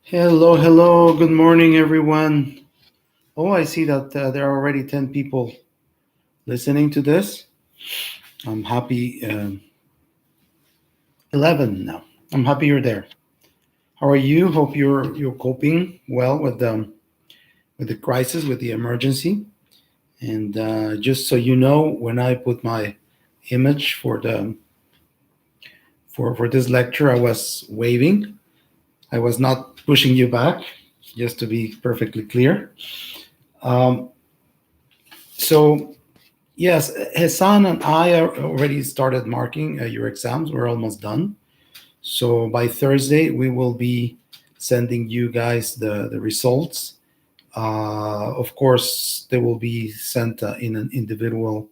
Hello, hello. Good morning, everyone. Oh, I see that there are already 10 people listening to this. I'm happy. 11 now. I'm happy you're there. How are you? Hope you're coping well with the crisis, with the emergency. And just so you know, when I put my image for this lecture, I was waving. I was not pushing you back, just to be perfectly clear. Um, so Yes, Hassan and I are already started marking your exams. We're almost done. So by Thursday, we will be sending you guys the results. Of course, they will be sent in an individual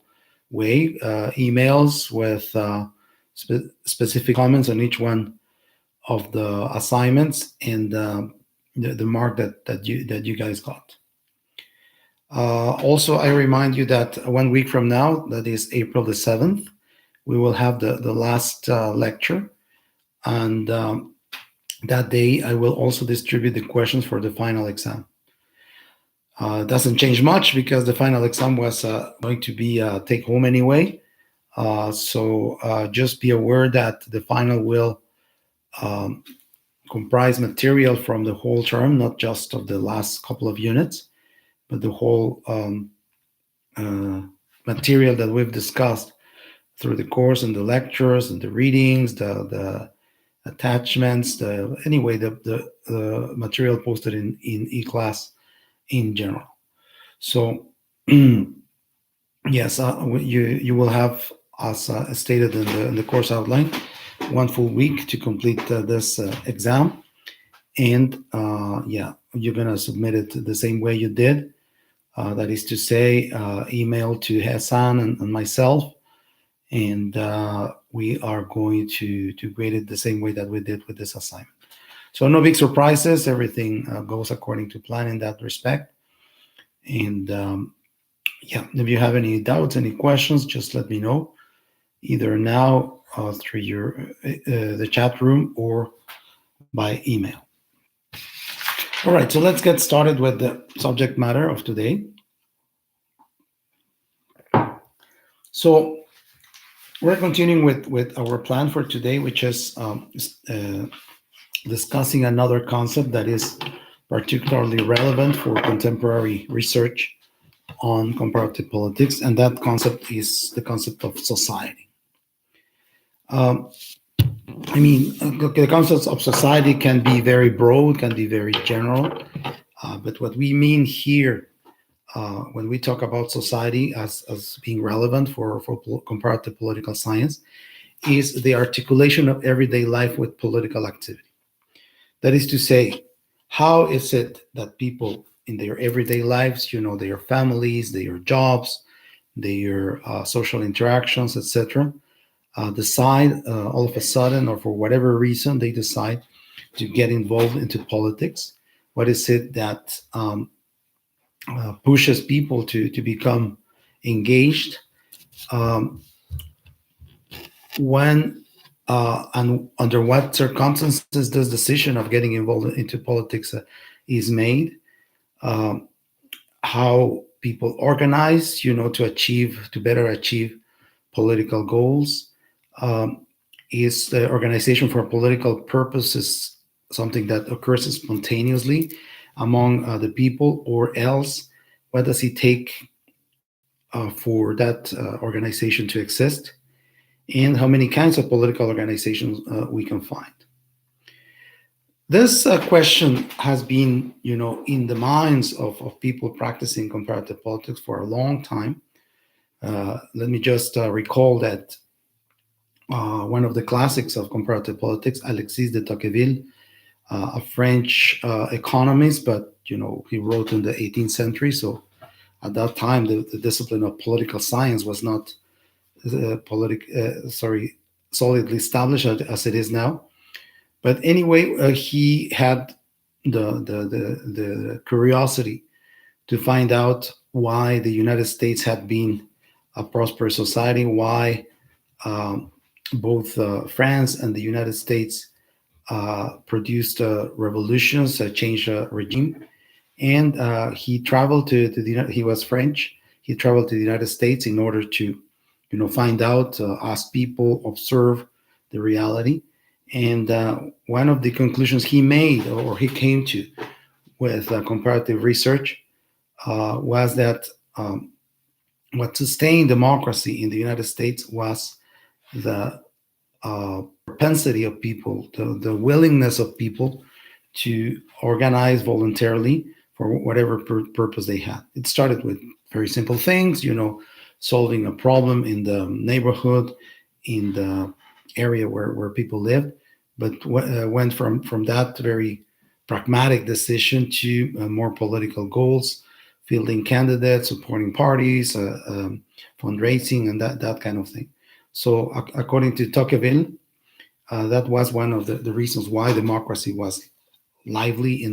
way, emails with specific comments on each one of the assignments and the mark that you guys got. Also, I remind you that 1 week from now, that is April the 7th, we will have the last lecture. And that day, I will also distribute the questions for the final exam. It doesn't change much because the final exam was going to be take home anyway. So just be aware that the final will um, comprise material from the whole term, not just of the last couple of units, but the whole uh, material that we've discussed through the course and the lectures and the readings, the attachments, the material posted in e-class in general. So yes, you will have, as stated in the course outline, 1 full week to complete this exam, and yeah, you're gonna submit it the same way you did. That is to say, email to Hassan and myself, and we are going to grade it the same way that we did with this assignment. So no big surprises. Everything goes according to plan in that respect. And yeah, if you have any doubts, any questions, just let me know either now through the chat room or by email. All right, so let's get started with the subject matter of today. So we're continuing with our plan for today, which is uh, discussing another concept that is particularly relevant for contemporary research on comparative politics, and that concept is the concept of society. Um, I mean, the concepts of society can be very broad, can be very general, but what we mean here when we talk about society as being relevant for comparative political science is the articulation of everyday life with political activity. That is to say, how is it that people in their everyday lives, their families, their jobs, their social interactions, etc., decide all of a sudden, or for whatever reason, they decide to get involved into politics? What is it that pushes people to become engaged? Um, when and under what circumstances this decision of getting involved into politics is made? Um, how people organize, to better achieve political goals. Um, is the organization for political purposes something that occurs spontaneously among the people, or else what does it take for that organization to exist? And how many kinds of political organizations we can find? This question has been, in the minds of people practicing comparative politics for a long time. Let me just recall that one of the classics of comparative politics, Alexis de Tocqueville, a French economist, but he wrote in the 18th century. So at that time, the discipline of political science was not solidly established as it is now. But anyway, he had the curiosity to find out why the United States had been a prosperous society, why um, both France and the United States produced revolutions, changed regime, and he traveled to the. He was French. He traveled to the United States in order to, find out, ask people, observe the reality. And one of the conclusions he made, or he came to, with comparative research, was that what sustained democracy in the United States was the propensity of people, the willingness of people to organize voluntarily for whatever purpose they had. It started with very simple things, solving a problem in the neighborhood, in the area where people lived, but went from that very pragmatic decision to more political goals, fielding candidates, supporting parties, fundraising, and that kind of thing. So, according to Tocqueville, that was one of the reasons why democracy was lively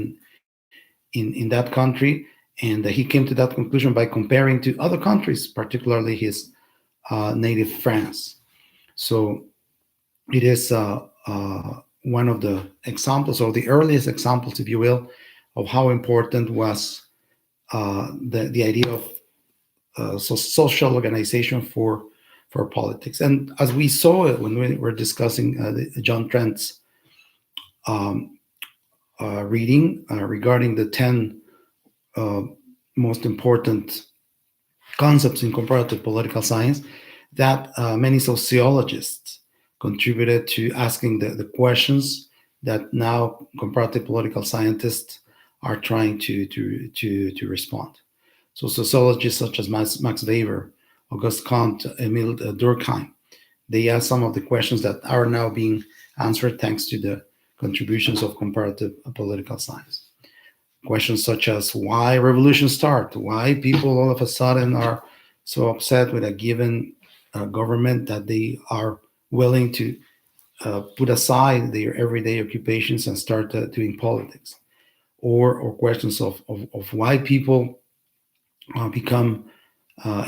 in that country, and he came to that conclusion by comparing to other countries, particularly his native France. So it is one of the examples, or the earliest examples, if you will, of how important was the idea of social organization for politics. And as we saw it when we were discussing John Trent's um, reading regarding the 10 uh, most important concepts in comparative political science, that many sociologists contributed to asking the questions that now comparative political scientists are trying to respond. So sociologists such as Max Weber, Auguste Comte, Emile Durkheim, they ask some of the questions that are now being answered thanks to the contributions of comparative political science. Questions such as why revolutions start, why people all of a sudden are so upset with a given government that they are willing to put aside their everyday occupations and start doing politics, or questions of why people become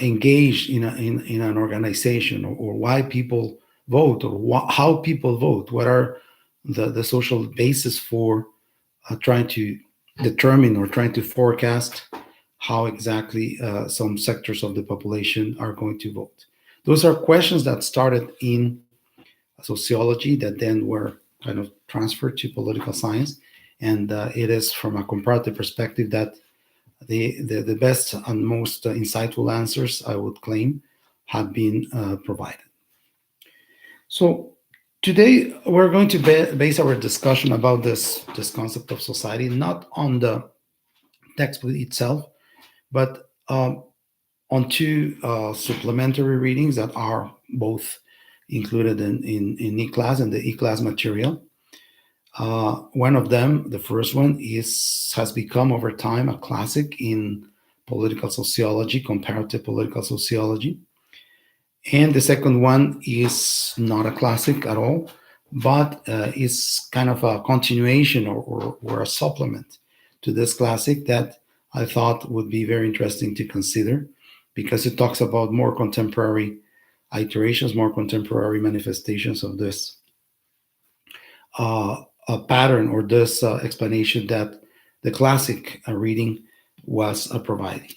engaged in an organization, or why people vote, or how people vote, what are the social basis for trying to determine or trying to forecast how exactly some sectors of the population are going to vote. Those are questions that started in sociology that then were kind of transferred to political science. And it is from a comparative perspective that the best and most insightful answers, I would claim, have been provided. So today we're going to base our discussion about this concept of society not on the textbook itself, but on two supplementary readings that are both included in e-class and the e-class material. One of them, the first one, has become over time a classic in political sociology, comparative political sociology. And the second one is not a classic at all, but is kind of a continuation, or a supplement to this classic that I thought would be very interesting to consider, because it talks about more contemporary iterations, more contemporary manifestations of this a pattern, or this explanation that the classic reading was providing.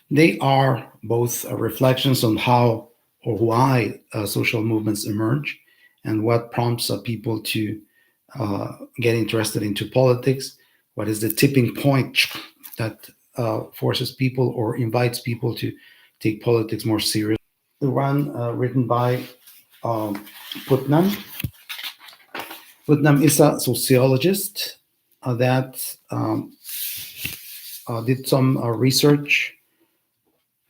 They are both reflections on how or why social movements emerge, and what prompts people to get interested into politics. What is the tipping point that forces people or invites people to take politics more seriously? The one written by um, Putnam. Putnam is a sociologist that did some research,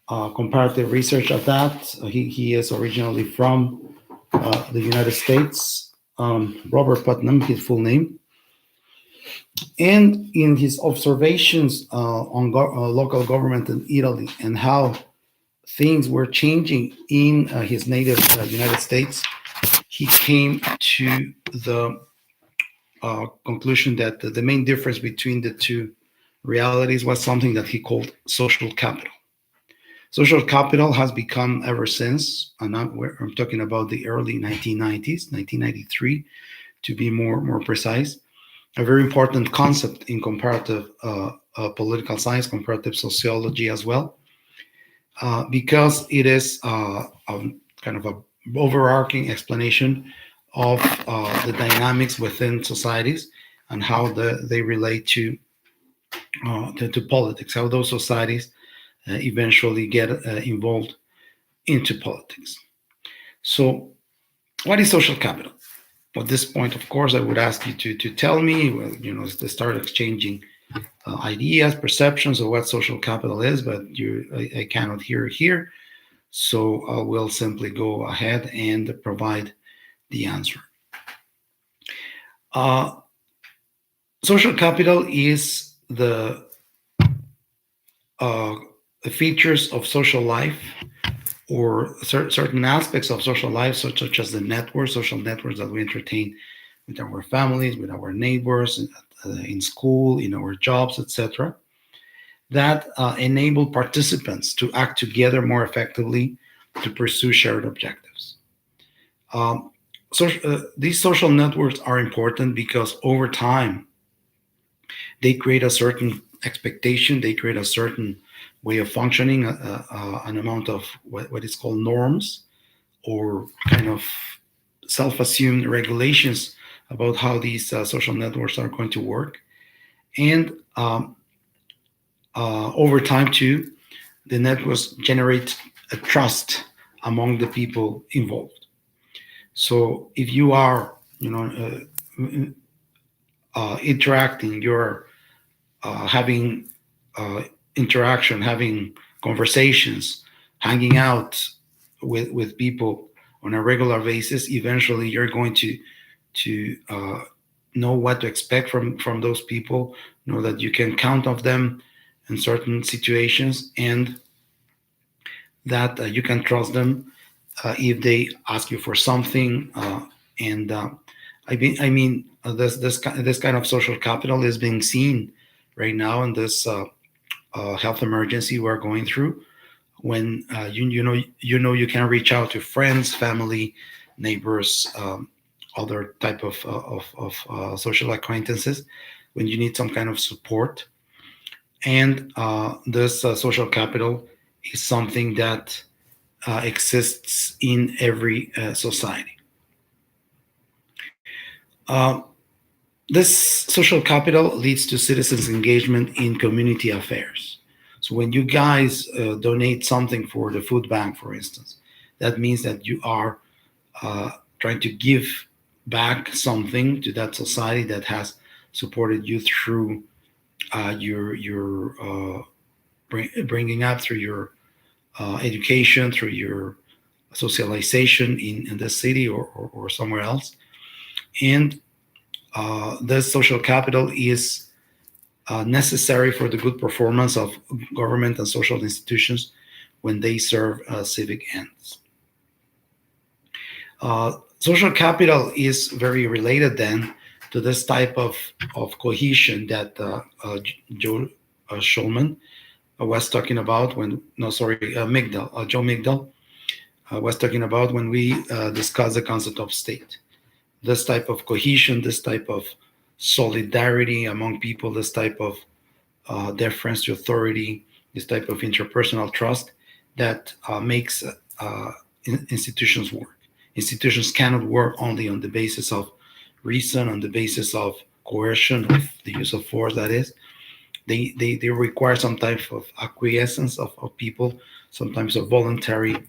comparative research of that. He is originally from the United States. Robert Putnam, his full name. And in his observations on local government in Italy, and how things were changing in his native United States, he came to the conclusion that the main difference between the two realities was something that he called social capital. Social capital has become, ever since, and I'm talking about the early 1990s, 1993 to be more precise. A very important concept in comparative political science, comparative sociology as well, because it is kind of a overarching explanation of the dynamics within societies and how they relate to politics, how those societies eventually get involved into politics. So, what is social capital? At this point, of course, I would ask you to tell me, well, to start exchanging ideas, perceptions of what social capital is, but I cannot hear it here. So I will simply go ahead and provide the answer. Uh, Social capital is uh, the features of social life or certain aspects of social life, such as the networks, social networks that we entertain with our families, with our neighbors, in school, in our jobs, etc., that enable participants to act together more effectively to pursue shared objectives. Um, these social networks are important because over time they create a certain expectation, they create a certain way of functioning, an amount of what is called norms or kind of self assumed regulations about how these social networks are going to work. And over time, too, the networks generate a trust among the people involved. So if you are, interacting, you're having interaction, having conversations, hanging out with people on a regular basis, eventually you're going to know what to expect from those people, know that you can count on them in certain situations, and that you can trust them if they ask you for something. And this kind of social capital is being seen right now in this health emergency we're going through. When you can reach out to friends, family, neighbors, other type of social acquaintances when you need some kind of support. And this social capital is something that exists in every society. Uh, this social capital leads to citizens' engagement in community affairs. So when you guys donate something for the food bank, for instance, that means that you are trying to give back something to that society that has supported you through your bringing up, through your education, through your socialization in the city or somewhere else. And this social capital is necessary for the good performance of government and social institutions when they serve civic ends. Social capital is very related then to this type of cohesion that Joe Schulman was talking about when, no, sorry, Joe Migdal was talking about when we discussed the concept of state. This type of cohesion, this type of solidarity among people, this type of deference to authority, this type of interpersonal trust that makes institutions work. Institutions cannot work only on the basis of reason, on the basis of coercion, of the use of force, that is. They require some type of acquiescence of people, sometimes of voluntary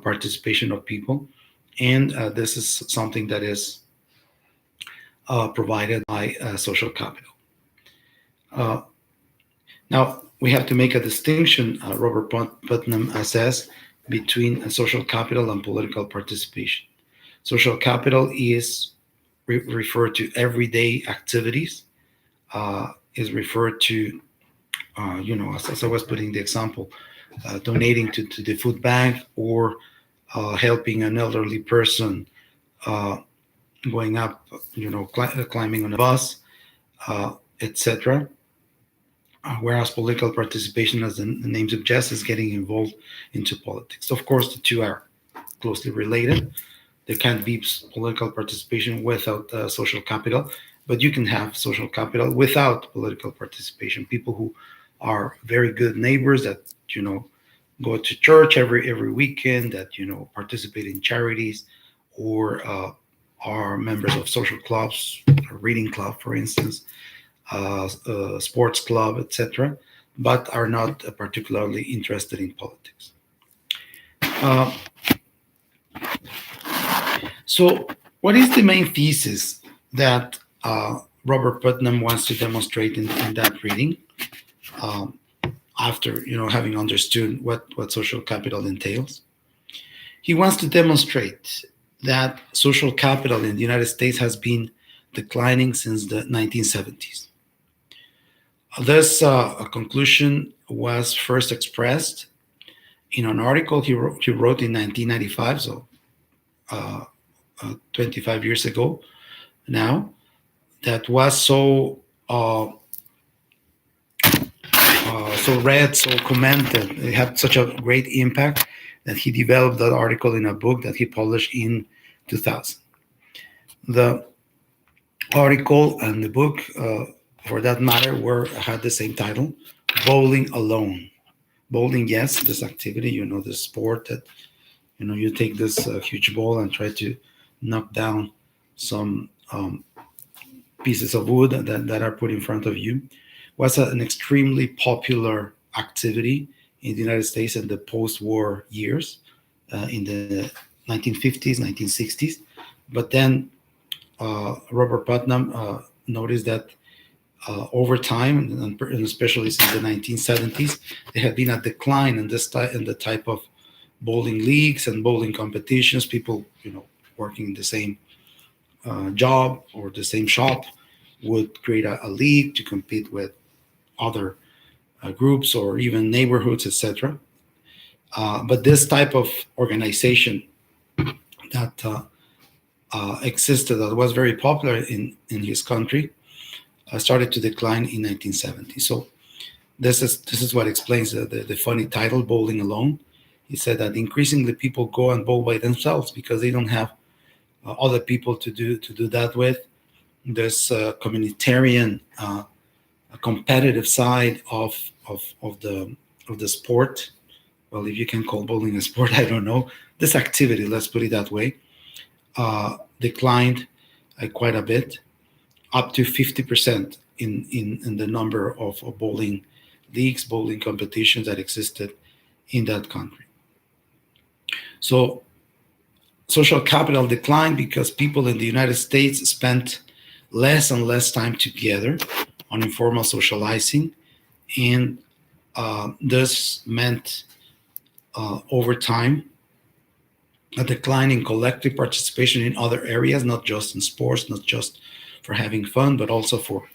participation of people. And this is something that is provided by social capital. Uh, Now, we have to make a distinction, Robert Putnam says, between social capital and political participation. Social capital is referred to everyday activities, is referred to, as I was putting the example, donating to the food bank or helping an elderly person uh, going up, climbing on a bus, etc. Whereas political participation, as the name suggests, is getting involved into politics. Of course, the two are closely related. There can't be political participation without social capital, but you can have social capital without political participation. People who are very good neighbors that go to church every weekend, that participate in charities, or are members of social clubs, a reading club, for instance, sports club, etc., but are not particularly interested in politics. Uh, So, what is the main thesis that Robert Putnam wants to demonstrate in that reading? Um, After having understood what social capital entails, he wants to demonstrate that social capital in the United States has been declining since the 1970s. This conclusion was first expressed in an article he wrote in 1995, so uh, 25 years ago now, that was so read, so commented. It had such a great impact that he developed that article in a book that he published in 2000. The article and the book, for that matter, were had the same title, "Bowling Alone." Bowling, yes, this activity, the sport that you take this huge ball and try to knock down some pieces of wood that are put in front of you, was an extremely popular activity in the United States in the post-war years, in the 1950s, 1960s. But then Robert Putnam noticed that over time, and especially since the 1970s, there had been a decline in in the type of bowling leagues and bowling competitions. People, working in the same job or the same shop would create a league to compete with other groups or even neighborhoods, etc. But this type of organization that existed, that was very popular in his country, started to decline in 1970. So this is what explains the funny title, "Bowling Alone." He said that increasingly people go and bowl by themselves because they don't have other people to do that with. This communitarian, competitive side of the sport. Well, if you can call bowling a sport, I don't know. This activity, let's put it that way, declined quite a bit, up to 50% in the number of bowling leagues, bowling competitions that existed in that country. So social capital declined because people in the United States spent less and less time together on informal socializing, and this meant over time a decline in collective participation in other areas, not just in sports, not just for having fun, but also for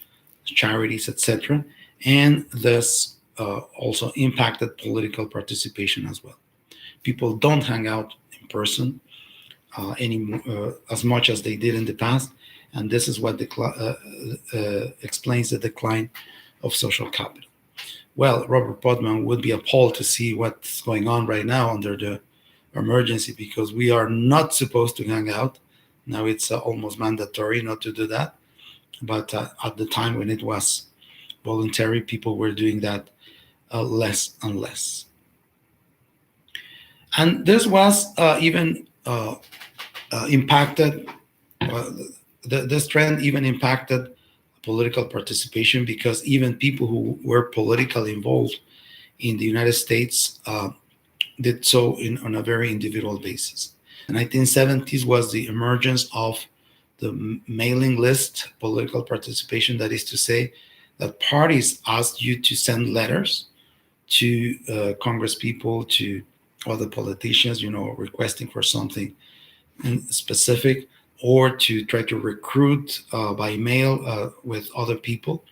charities, etc. And this also impacted political participation as well. People don't hang out in person as much as they did in the past, and this is what explains the decline of social capital. Well, Robert Putnam would be appalled to see what's going on right now under the emergency, because we are not supposed to hang out. Now it's almost mandatory not to do that. But at the time when it was voluntary, people were doing that less and less. And this was even impacted, uh, this trend even impacted political participation, because even people who were politically involved in the United States did so on a very individual basis. The 1970s was the emergence of the mailing list political participation. That is to say, that parties asked you to send letters to Congress people, to other politicians, requesting for something specific, or to try to recruit by mail with other people.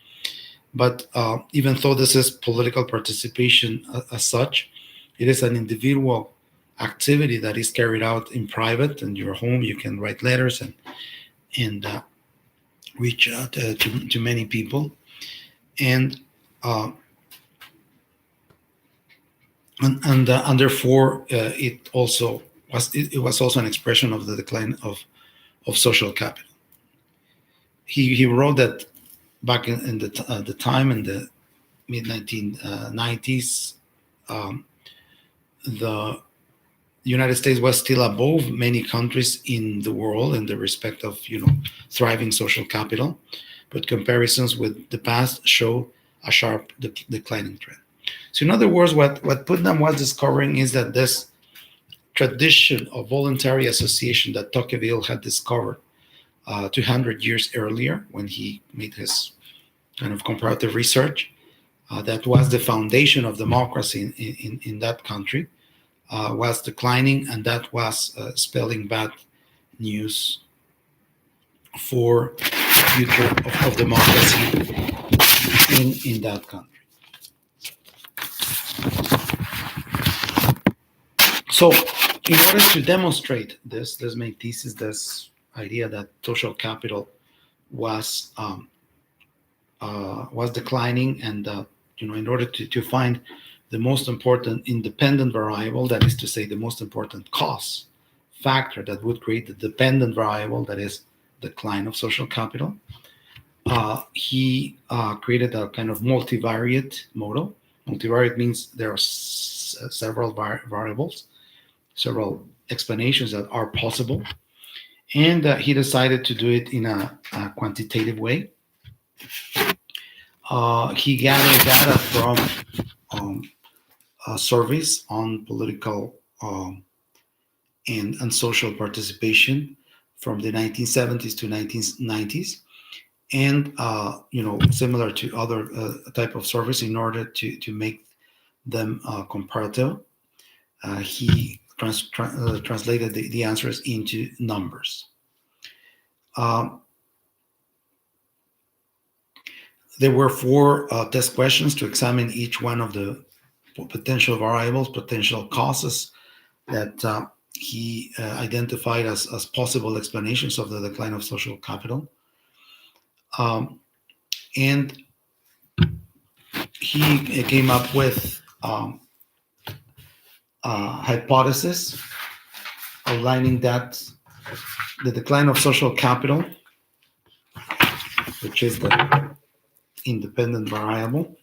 But even though this is political participation as such, it is an individual activity that is carried out in private. In your home, you can write letters and reach out to many people. And uh, and therefore, it also it was also an expression of the decline of social capital. He wrote that back in the time in the mid 1990s, um, the United States was still above many countries in the world in the respect of thriving social capital, but comparisons with the past show a sharp declining trend. So, in other words, what Putnam was discovering is that this tradition of voluntary association that Tocqueville had discovered 200 years earlier when he made his kind of comparative research, that was the foundation of democracy in that country, was declining, and that was spelling bad news for the future of democracy in that country. So, in order to demonstrate this main thesis, this idea that social capital was was declining, and in order to find the most important independent variable, that is to say, the most important cost factor that would create the dependent variable, that is decline of social capital, he created a kind of multivariate model. Multivariate means there are several variables, several explanations that are possible, and he decided to do it in a quantitative way. He gathered data from surveys on political and social participation from the 1970s to 1990s, and similar to other type of surveys, in order to make them comparative, he translated the answers into numbers. There were four test questions to examine each one of the potential variables, potential causes that he identified as possible explanations of the decline of social capital. And he came up with a hypothesis outlining that the decline of social capital, which is the independent variable,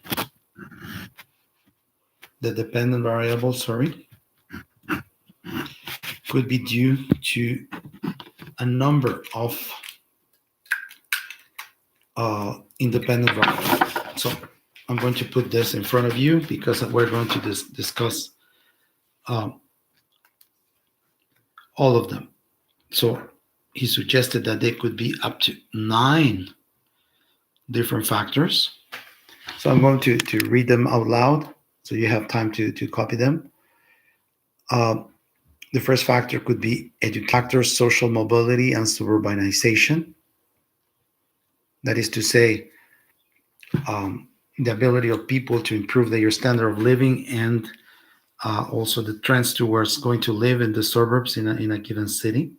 the dependent variable, sorry, could be due to a number of independent variables. So I'm going to put this in front of you because we're going to discuss all of them. So he suggested that there could be up to 9 different factors. So I'm going to read them out loud so you have time to copy them. The first factor could be factors, social mobility, and suburbanization. That is to say, the ability of people to improve their standard of living, and also the trends towards going to live in the suburbs in a given city.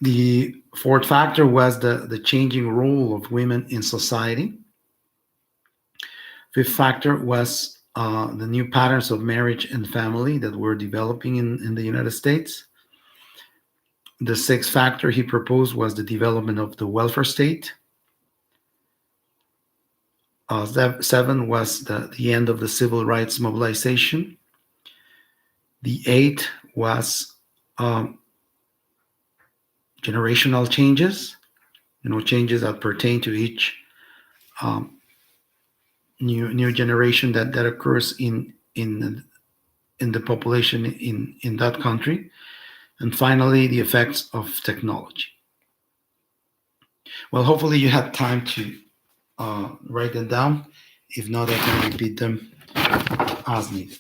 The fourth factor was the changing role of women in society. Fifth factor was the new patterns of marriage and family that were developing in the United States. The sixth factor he proposed was the development of the welfare state. 7 was the end of the civil rights mobilization. The 8 was generational changes, changes that pertain to each new generation that occurs in the population in that country. And finally, the effects of technology. Well, hopefully you had time to write them down. If not, I can repeat them as needed.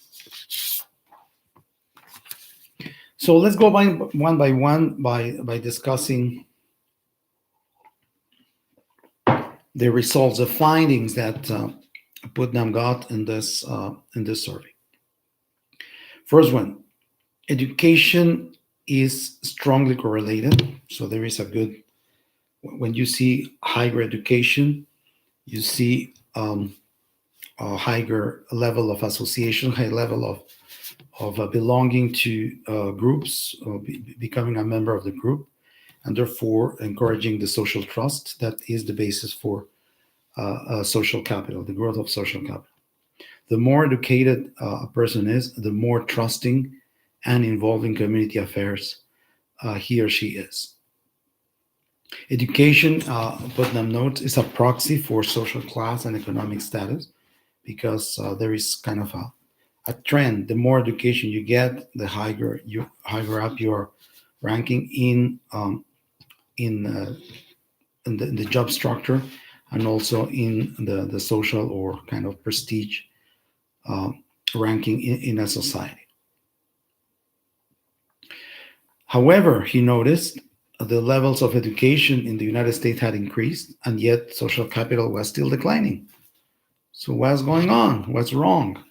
So let's go one by one by discussing the results, the findings that Putnam got in this survey. First one, education is strongly correlated. So there is when you see higher education, you see a higher level of association, high level of belonging to groups, becoming a member of the group, and therefore encouraging the social trust that is the basis for social capital, the growth of social capital. The more educated a person is, the more trusting and involved in community affairs he or she is. Education, Putnam notes, is a proxy for social class and economic status because there is kind of a trend. The more education you get, the higher up your ranking in, in the job structure and also in the social or kind of prestige uh, ranking in a society. However, he noticed the levels of education in the United States had increased, and yet social capital was still declining. So, what's going on? What's wrong?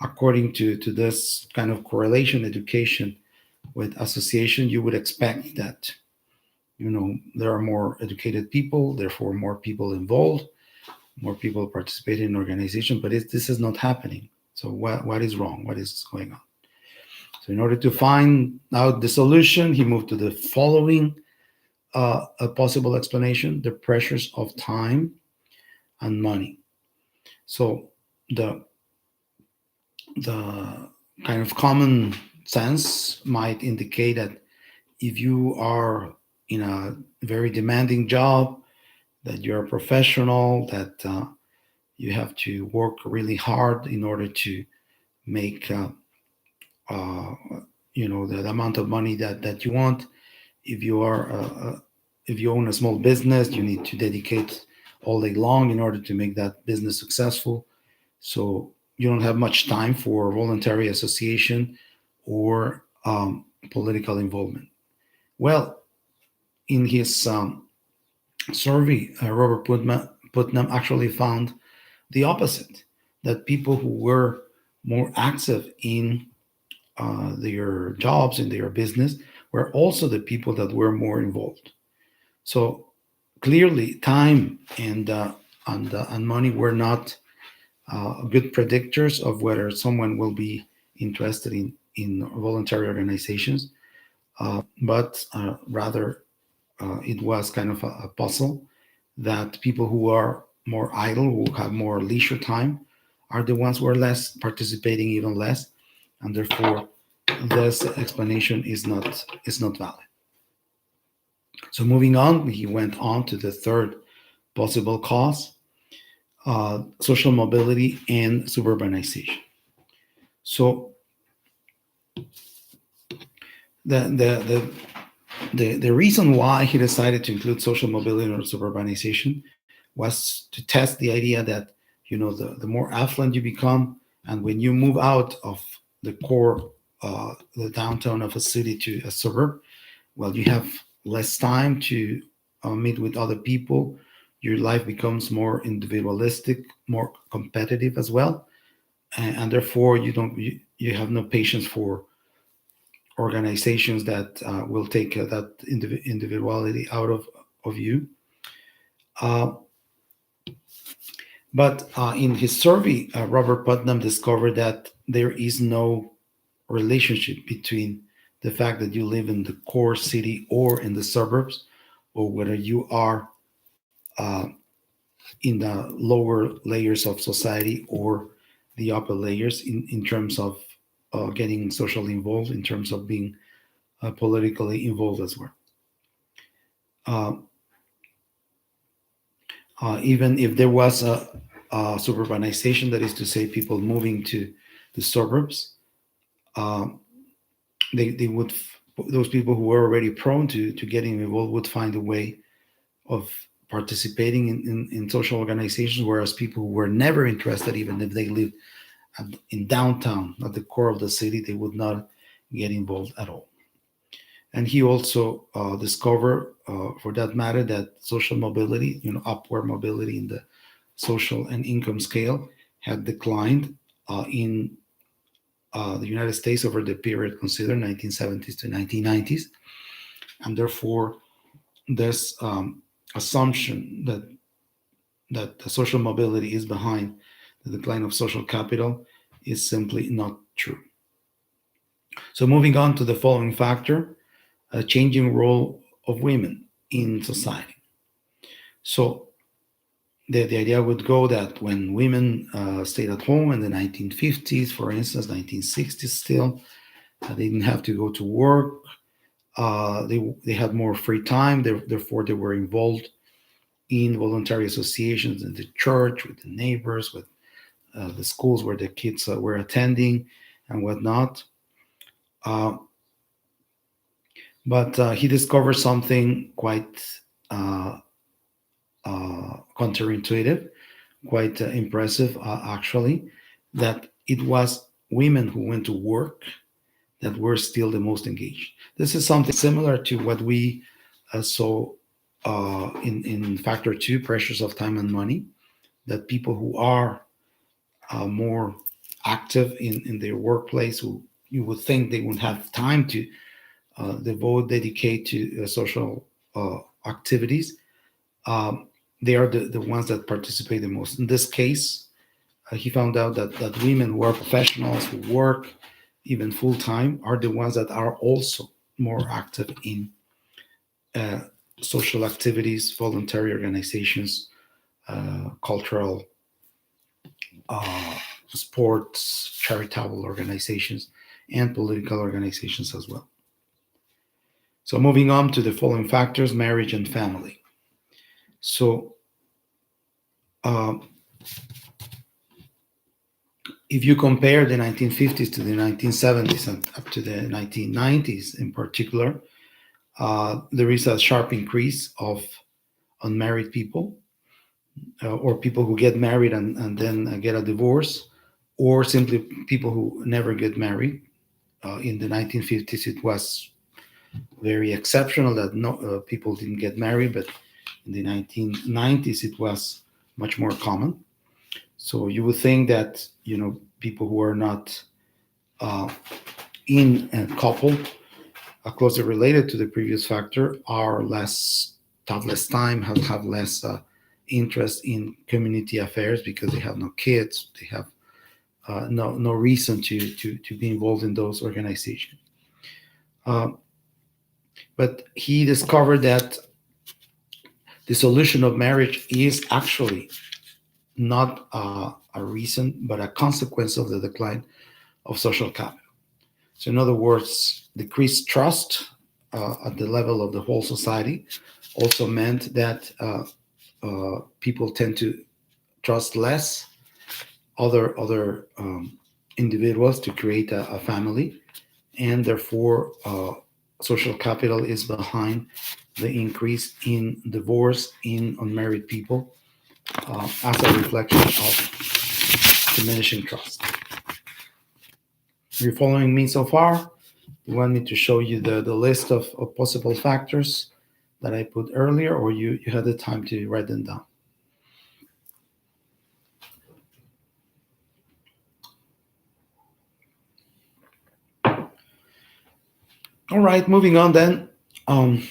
According to this kind of correlation education with association, you would expect that there are more educated people, therefore more people involved, more people participating in organization, but this is not happening. So what is wrong? What is going on? So in order to find out the solution, he moved to the following a possible explanation: the pressures of time and money. So the the kind of common sense might indicate that if you are in a very demanding job, that you're a professional, that you have to work really hard in order to make uh, the amount of money that you want. If you are if you own a small business, you need to dedicate all day long in order to make that business successful. So you don't have much time for voluntary association or political involvement. Well, in his survey, Robert Putnam actually found the opposite, that people who were more active in their jobs, in their business, were also the people that were more involved. So clearly, time and money were not good predictors of whether someone will be interested in voluntary organizations, but rather it was kind of a puzzle that people who are more idle, who have more leisure time, are the ones who are less participating, even less, and therefore this explanation is not valid. So moving on, he went on to the third possible cause: social mobility and suburbanization. So the the the the reason why he decided to include social mobility or suburbanization was to test the idea that the more affluent you become, and when you move out of the core, the downtown of a city to a suburb, well, you have less time to meet with other people. Your life becomes more individualistic, more competitive as well, and therefore you have no patience for organizations that will take that individuality out of you. Uh, but in his survey, Robert Putnam discovered that there is no relationship between the fact that you live in the core city or in the suburbs, or whether you are uh, in the lower layers of society or the upper layers, in terms of getting socially involved, in terms of being politically involved as well. Uh, Even if there was a suburbanization, that is to say, people moving to the suburbs, um, they would those people who were already prone to getting involved would find a way of participating in social organizations, whereas people who were never interested, even if they lived in downtown at the core of the city, they would not get involved at all. And he also discovered, for that matter, that social mobility, upward mobility in the social and income scale, had declined in the United States over the period considered 1970s to 1990s, and therefore this assumption that the social mobility is behind the decline of social capital is simply not true. So moving on to the following factor, a changing role of women in society. So the idea would go that when women stayed at home in the 1950s, for instance, 1960s still, they didn't have to go to work. They had more free time. Therefore, they were involved in voluntary associations in the church, with the neighbors, with the schools where the kids were attending and whatnot. Uh, but he discovered something quite uh, counterintuitive, quite impressive, actually, that it was women who went to work that were still the most engaged. This is something similar to what we saw in factor two, pressures of time and money, that people who are more active in their workplace, who you would think they would have time to dedicate to social activities, um, they are the ones that participate the most. In this case, he found out that women who are professionals, who work even full time, are the ones that are also more active in uh, social activities, voluntary organizations, cultural, uh, sports, charitable organizations, and political organizations as well. So, moving on to the following factors, marriage and family. So, uh, if you compare the 1950s to the 1970s and up to the 1990s in particular, there is a sharp increase of unmarried people, or people who get married and then get a divorce, or simply people who never get married. In the 1950s, it was very exceptional that no people didn't get married, but in the 1990s, it was much more common. So you would think that people who are not uh, in a couple closely related to the previous factor are less have less time, have less interest in community affairs because they have no kids, they have no reason to be involved in those organizations. Uh, but he discovered that the solution of marriage is actually not a reason, but a consequence of the decline of social capital. So, in other words, decreased trust at the level of the whole society also meant that people tend to trust less other individuals to create a family, and therefore social capital is behind the increase in divorce in unmarried people as a reflection of diminishing trust. Are you following me so far? You want me to show you the list of possible factors that I put earlier, or you had the time to write them down? All right, moving on then. Um,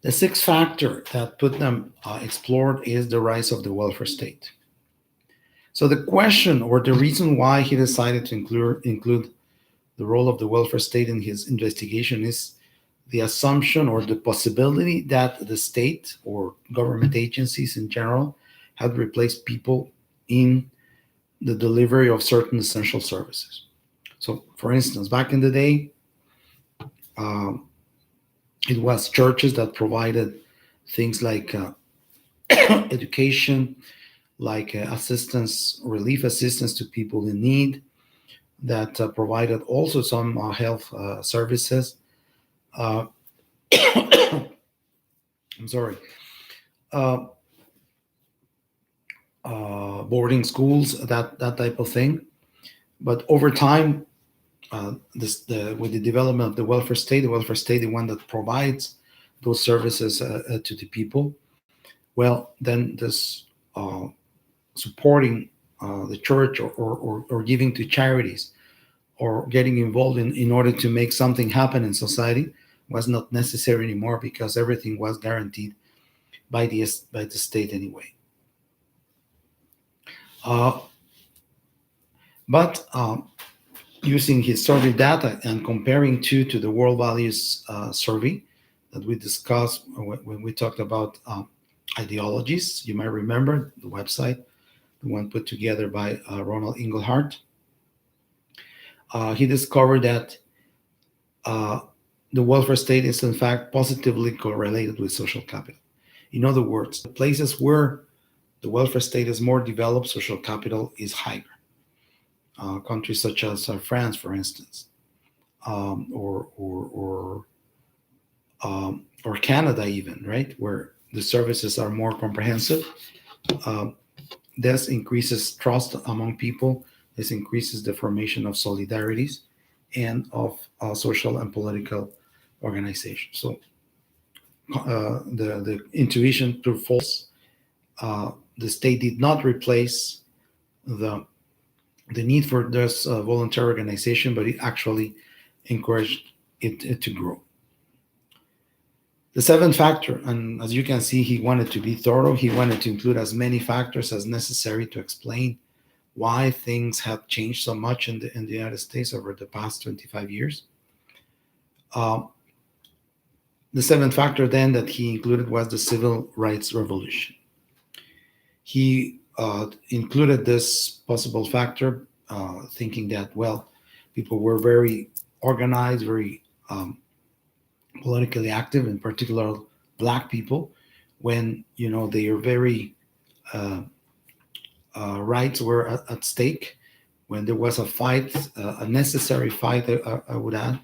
the sixth factor that Putnam explored is the rise of the welfare state. So the question or the reason why he decided to include the role of the welfare state in his investigation is the assumption or the possibility that the state or government agencies in general had replaced people in the delivery of certain essential services. So, for instance, back in the day, um, it was churches that provided things like education, like assistance, relief assistance to people in need, that provided also some health services. Uh, I'm sorry, uh, boarding schools, that type of thing. But over time, with the development of the welfare state, the one that provides those services to the people, well, then this supporting the church or giving to charities or getting involved in order to make something happen in society was not necessary anymore because everything was guaranteed by the state anyway. Uh, but using his survey data and comparing to the World Values Survey that we discussed when we talked about ideologies, you might remember the website, the one put together by Ronald Inglehart. He discovered that uh, the welfare state is in fact positively correlated with social capital. In other words, the places where the welfare state is more developed, social capital is higher. Countries such as France, for instance, or Canada, even, right, where the services are more comprehensive. Um, this increases trust among people. This increases the formation of solidarities and of social and political organizations. So the intuition proved false. The state did not replace the the need for this voluntary organization, but it actually encouraged it to grow. The seventh factor, and as you can see, he wanted to be thorough. He wanted to include as many factors as necessary to explain why things have changed so much in the United States over the past 25 years. Uh, the seventh factor then that he included was the civil rights revolution. He included this possible factor, thinking that, well, people were very organized, very politically active, in particular black people, when they are very uh, rights were at stake, when there was a fight, a necessary fight, I would add,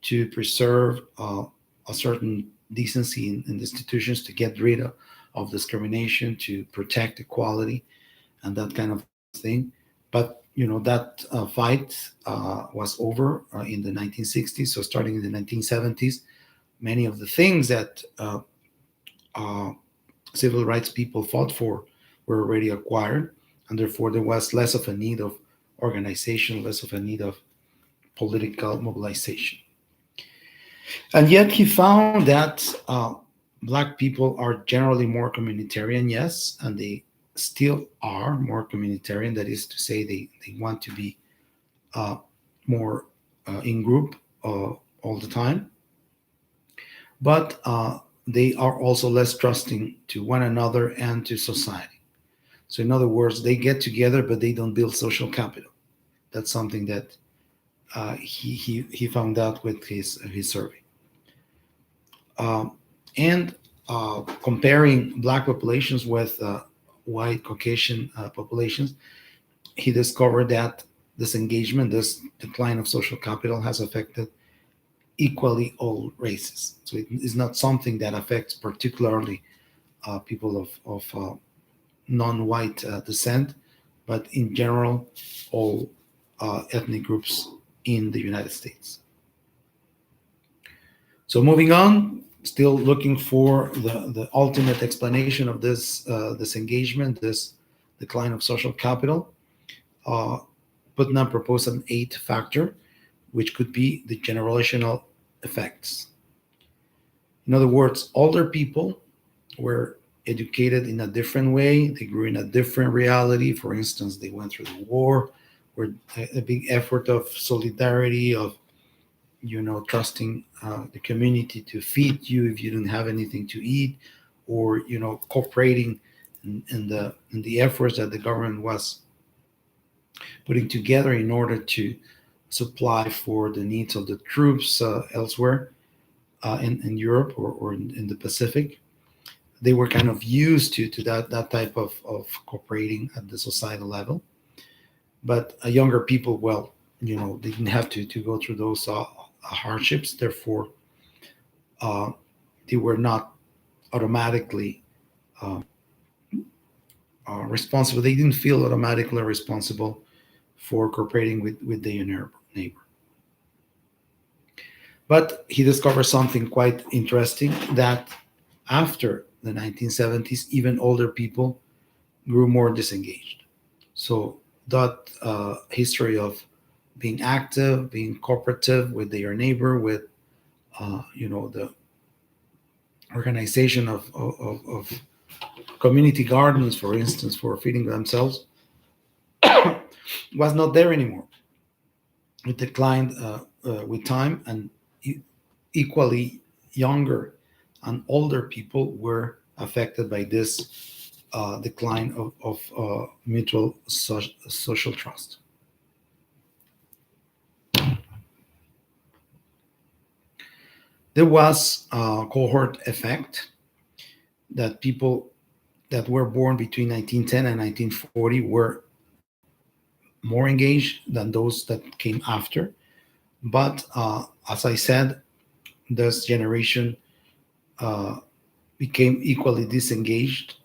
to preserve a certain decency in the institutions, to get rid of discrimination, to protect equality, and that kind of thing. But that fight was over in the 1960s. So starting in the 1970s, many of the things that uh, civil rights people fought for were already acquired, and therefore there was less of a need of organization, less of a need of political mobilization. And yet he found that black people are generally more communitarian, yes, and they still are more communitarian. That is to say, they want to be uh, more in group all the time, but they are also less trusting to one another and to society. So, in other words, they get together, but they don't build social capital. That's something that he found out with his survey. Um, and comparing black populations with white Caucasian populations, he discovered that this engagement, this decline of social capital, has affected equally all races. So it is not something that affects particularly people of non-white descent, but in general, all ethnic groups in the United States. So moving on, still looking for the ultimate explanation of this engagement, this decline of social capital. Uh, Putnam proposed an eighth factor, which could be the generational effects. In other words, older people were educated in a different way. They grew in a different reality. For instance, they went through the war, where a big effort of solidarity, of trusting the community to feed you if you don't have anything to eat, or cooperating in the efforts that the government was putting together in order to supply for the needs of the troops elsewhere in Europe or in the Pacific. They were kind of used to that type of cooperating at the societal level. But younger people, well, they didn't have to go through those hardships. Therefore, uh, they were not automatically uh, responsible. They didn't feel automatically responsible for cooperating with their neighbor. But he discovered something quite interesting, that after the 1970s, even older people grew more disengaged. So that history of being active, being cooperative with their neighbor, with the organization of community gardens, for instance, for feeding themselves, was not there anymore. It declined with time, and equally younger and older people were affected by this decline of mutual social trust. There was a cohort effect that people that were born between 1910 and 1940 were more engaged than those that came after. But as I said, this generation uh, became equally disengaged,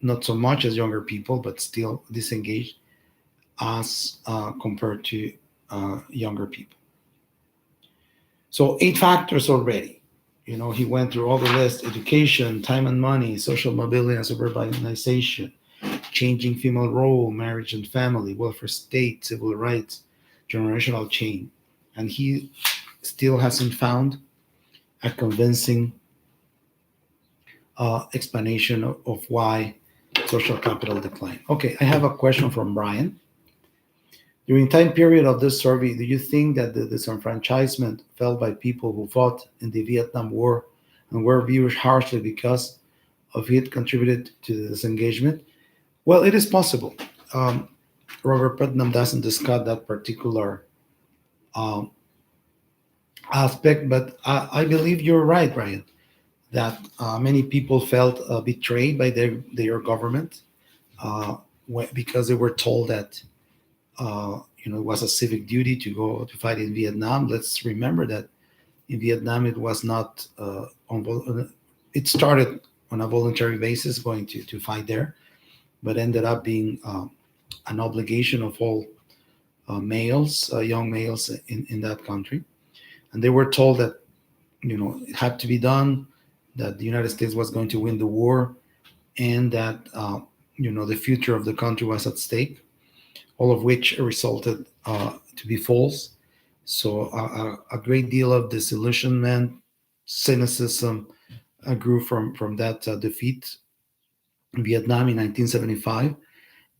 not so much as younger people, but still disengaged as compared to younger people. So, eight factors already. You know, he went through all the list: education, time and money, social mobility and suburbanization, changing female role, marriage and family, welfare state, civil rights, generational change. And he still hasn't found a convincing explanation of why social capital declined. Okay, I have a question from Brian. During time period of this survey, do you think that the disenfranchisement felt by people who fought in the Vietnam War and were viewed harshly because of it contributed to the disengagement? Well, it is possible. Um, Robert Putnam doesn't discuss that particular um, aspect, but I believe you're right, Brian, that many people felt betrayed by their government because they were told that it was a civic duty to go to fight in Vietnam. Let's remember that in Vietnam it was not it started on a voluntary basis going to fight there, but ended up being an obligation of all males, young males in that country, and they were told that it had to be done, that the United States was going to win the war, and that the future of the country was at stake. All of which resulted to be false. So a great deal of disillusionment, cynicism grew from that defeat in Vietnam in 1975,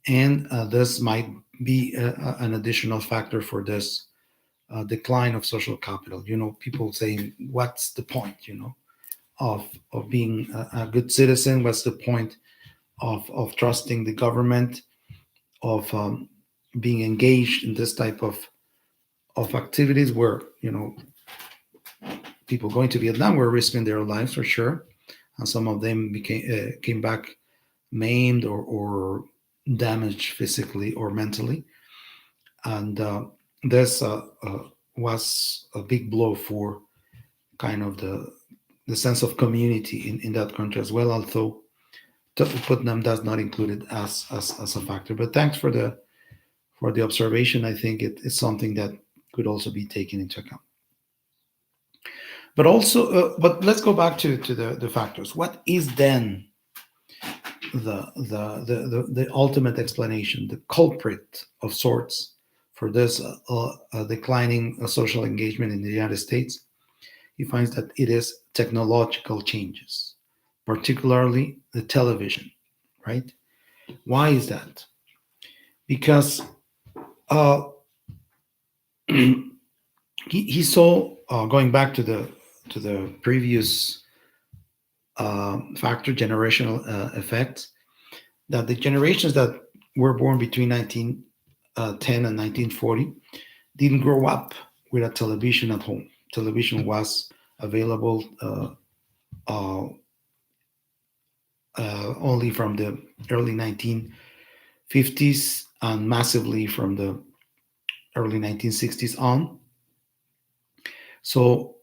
and this might be an additional factor for this decline of social capital. People saying, "What's the point?" Of being a good citizen. What's the point of trusting the government? Of being engaged in this type of activities where people going to Vietnam were risking their lives for sure, and some of them came back maimed or damaged physically or mentally, and this was a big blow for kind of the sense of community in that country as well. Although Putnam does not include it as a factor, but thanks for the observation. I think it's something that could also be taken into account. But also, but let's go back to the factors. What is then the ultimate explanation, the culprit of sorts for this declining social engagement in the United States? He finds that it is technological changes, particularly the television, right? Why is that? Because uh, he saw, going back to the previous factor, generational effects, that the generations that were born between 1910 and 1940 didn't grow up with a television at home. Television was available uh, only from the early 1950s and massively from the early 1960s on. So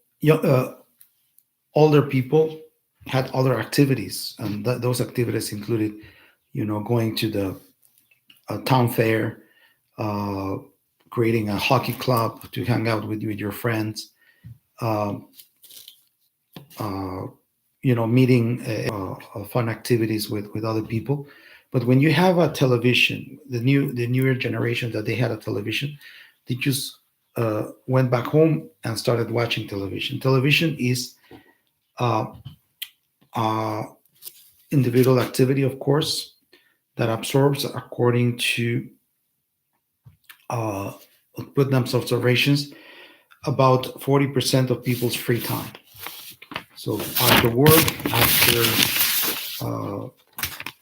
older people had other activities, and those activities included, going to the town fair, uh, creating a hockey club to hang out with your friends, uh, uh, meeting fun activities with other people. But when you have a television, the newer generation that they had a television, they just went back home and started watching television. Television is uh, uh, individual activity, of course, that absorbs according to uh, Putnam's observations, about 40% of people's free time. So after work, after uh,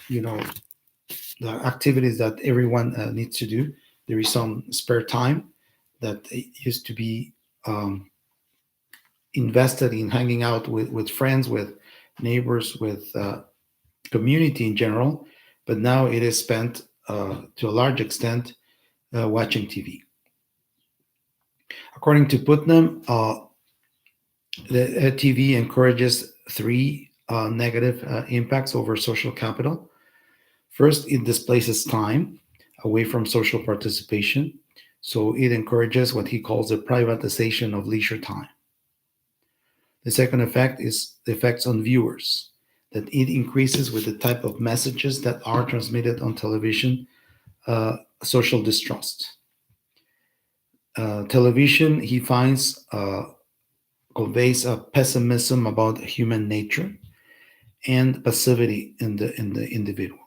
you know the activities that everyone needs to do, there is some spare time that used to be um, invested in hanging out with friends, with neighbors, with community in general, but now it is spent to a large extent watching TV. According to Putnam, the TV encourages three negative impacts over social capital. First, it displaces time away from social participation, so it encourages what he calls the privatization of leisure time. The second effect is the effects on viewers, that it increases with the type of messages that are transmitted on television, social distrust. Television, he finds, conveys a pessimism about human nature and passivity in the individual,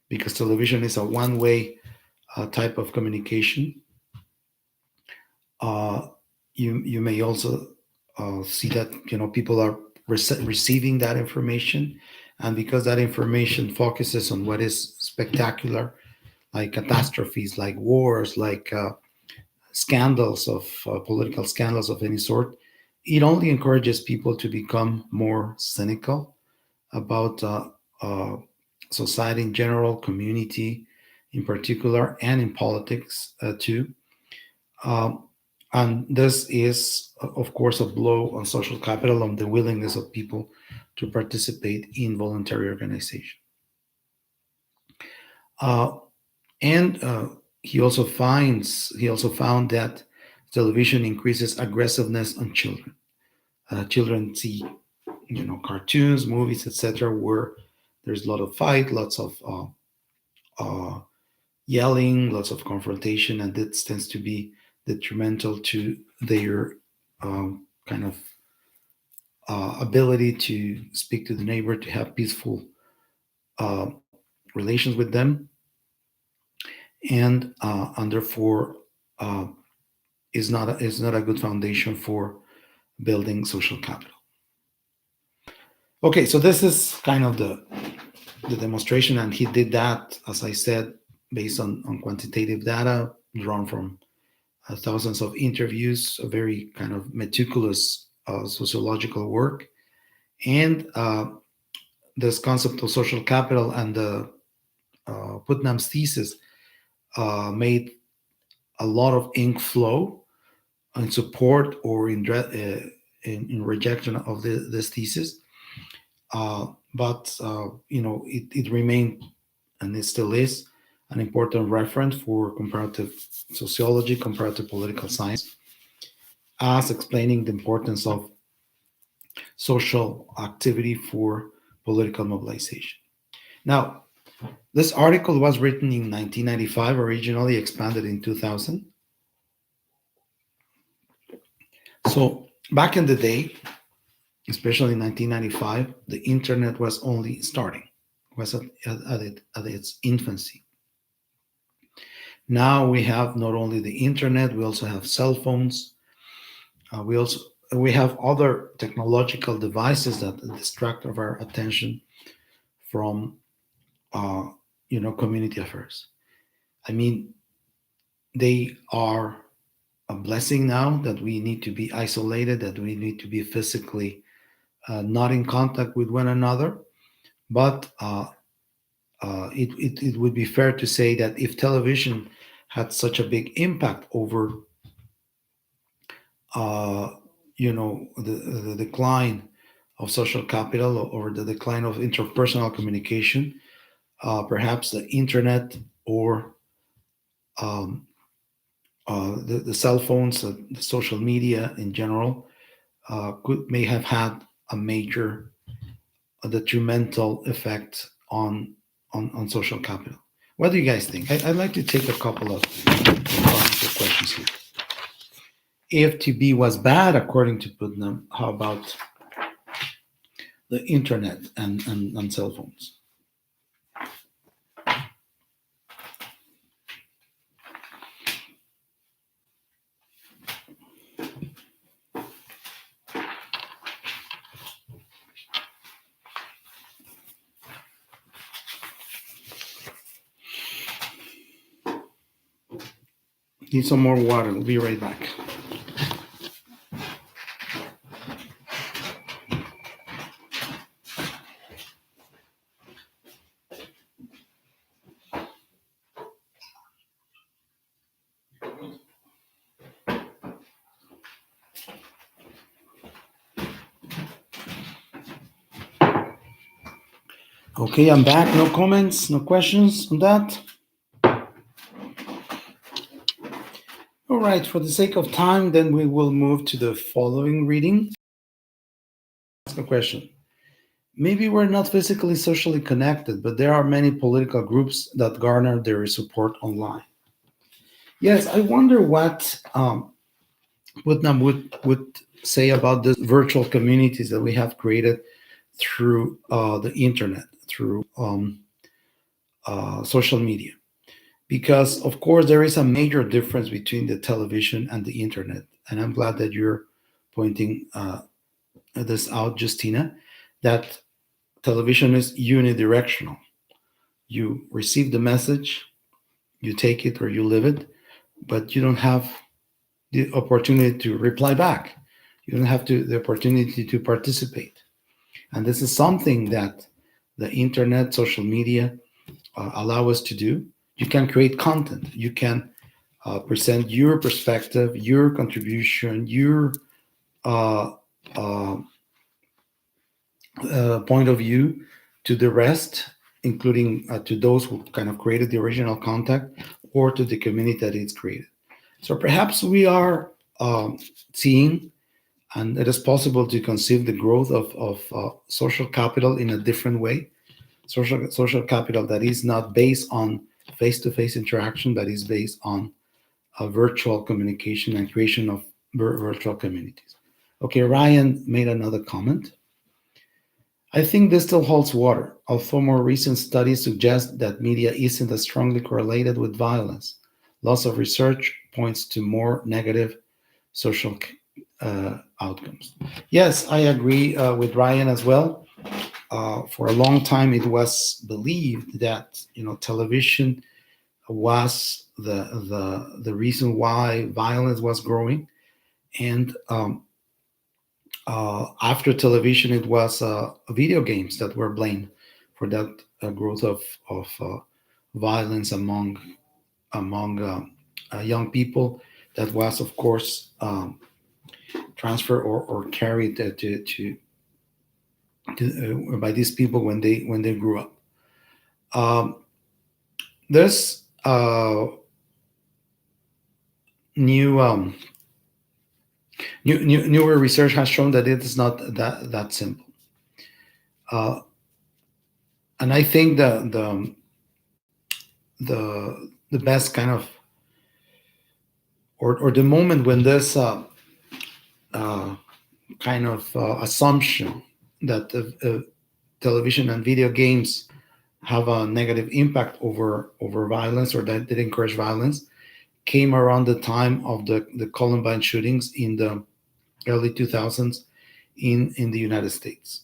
because television is a one-way type of communication. Uh, you may also see that people are receiving that information, and because that information focuses on what is spectacular, like catastrophes, like wars, like scandals of political scandals of any sort, it only encourages people to become more cynical about uh, society in general, community in particular, and in politics too. Um, and this is, of course, a blow on social capital, on the willingness of people to participate in voluntary organization. Uh, and he also found that television increases aggressiveness on children. Children see, cartoons, movies, etc., where there's a lot of fight, lots of uh, yelling, lots of confrontation, and this tends to be detrimental to their kind of ability to speak to the neighbor, to have peaceful uh, relations with them, and therefore uh, is not a good foundation for building social capital. Okay, so this is kind of the demonstration, and he did that, as I said, based on quantitative data drawn from thousands of interviews, a very kind of meticulous sociological work. And this concept of social capital and the Putnam's thesis made a lot of ink flow in support or in rejection of this thesis. But it remained, and it still is, an important reference for comparative sociology, comparative political science, as explaining the importance of social activity for political mobilization. Now, this article was written in 1995, originally expanded in 2000. So, back in the day, especially in 1995, the internet was only starting, was at its infancy. Now we have not only the internet, we also have cell phones. We have other technological devices that distract our attention from uh, community affairs. I mean, they are a blessing now that we need to be isolated, that we need to be physically not in contact with one another. But it would be fair to say that if television had such a big impact over uh, the decline of social capital or the decline of interpersonal communication, perhaps the internet or um, the cell phones, the social media in general, may have had a major detrimental effect on social capital. What do you guys think? I'd like to take a couple of comments or questions here. If TB was bad, according to Putnam, how about the internet and cell phones? Need some more water. We'll be right back. Okay, I'm back. No comments, no questions on that. All right, for the sake of time, then we will move to the following reading. Ask a question. Maybe we're not physically socially connected, but there are many political groups that garner their support online. Yes, I wonder what Putnam would say about the virtual communities that we have created through the internet, through social media. Because, of course, there is a major difference between the television and the internet. And I'm glad that you're pointing this out, Justina, that television is unidirectional. You receive the message, you take it or you live it, but you don't have the opportunity to reply back. You don't have the opportunity to participate. And this is something that the internet, social media allow us to do. You can create content. You can present your perspective, your contribution, your uh, uh, point of view to the rest, including to those who kind of created the original content or to the community that it's created. So perhaps we are seeing, and it is possible to conceive the growth of social capital in a different way. Social capital that is not based on face-to-face interaction, but is based on virtual communication and creation of virtual communities. Okay, Ryan made another comment. I think this still holds water, although more recent studies suggest that media isn't as strongly correlated with violence. Lots of research points to more negative social outcomes. Yes, I agree with Ryan as well. For a long time, it was believed that television was the reason why violence was growing, and after television, it was video games that were blamed for that growth of violence among young people. That was, of course, transferred or carried by these people when they grew up. Um, this new, newer research has shown that it is not that simple. Uh, and I think the best kind of or the moment when this uh, kind of assumption that television and video games have a negative impact over violence or that they encourage violence came around the time of the Columbine shootings in the early 2000s in the United States.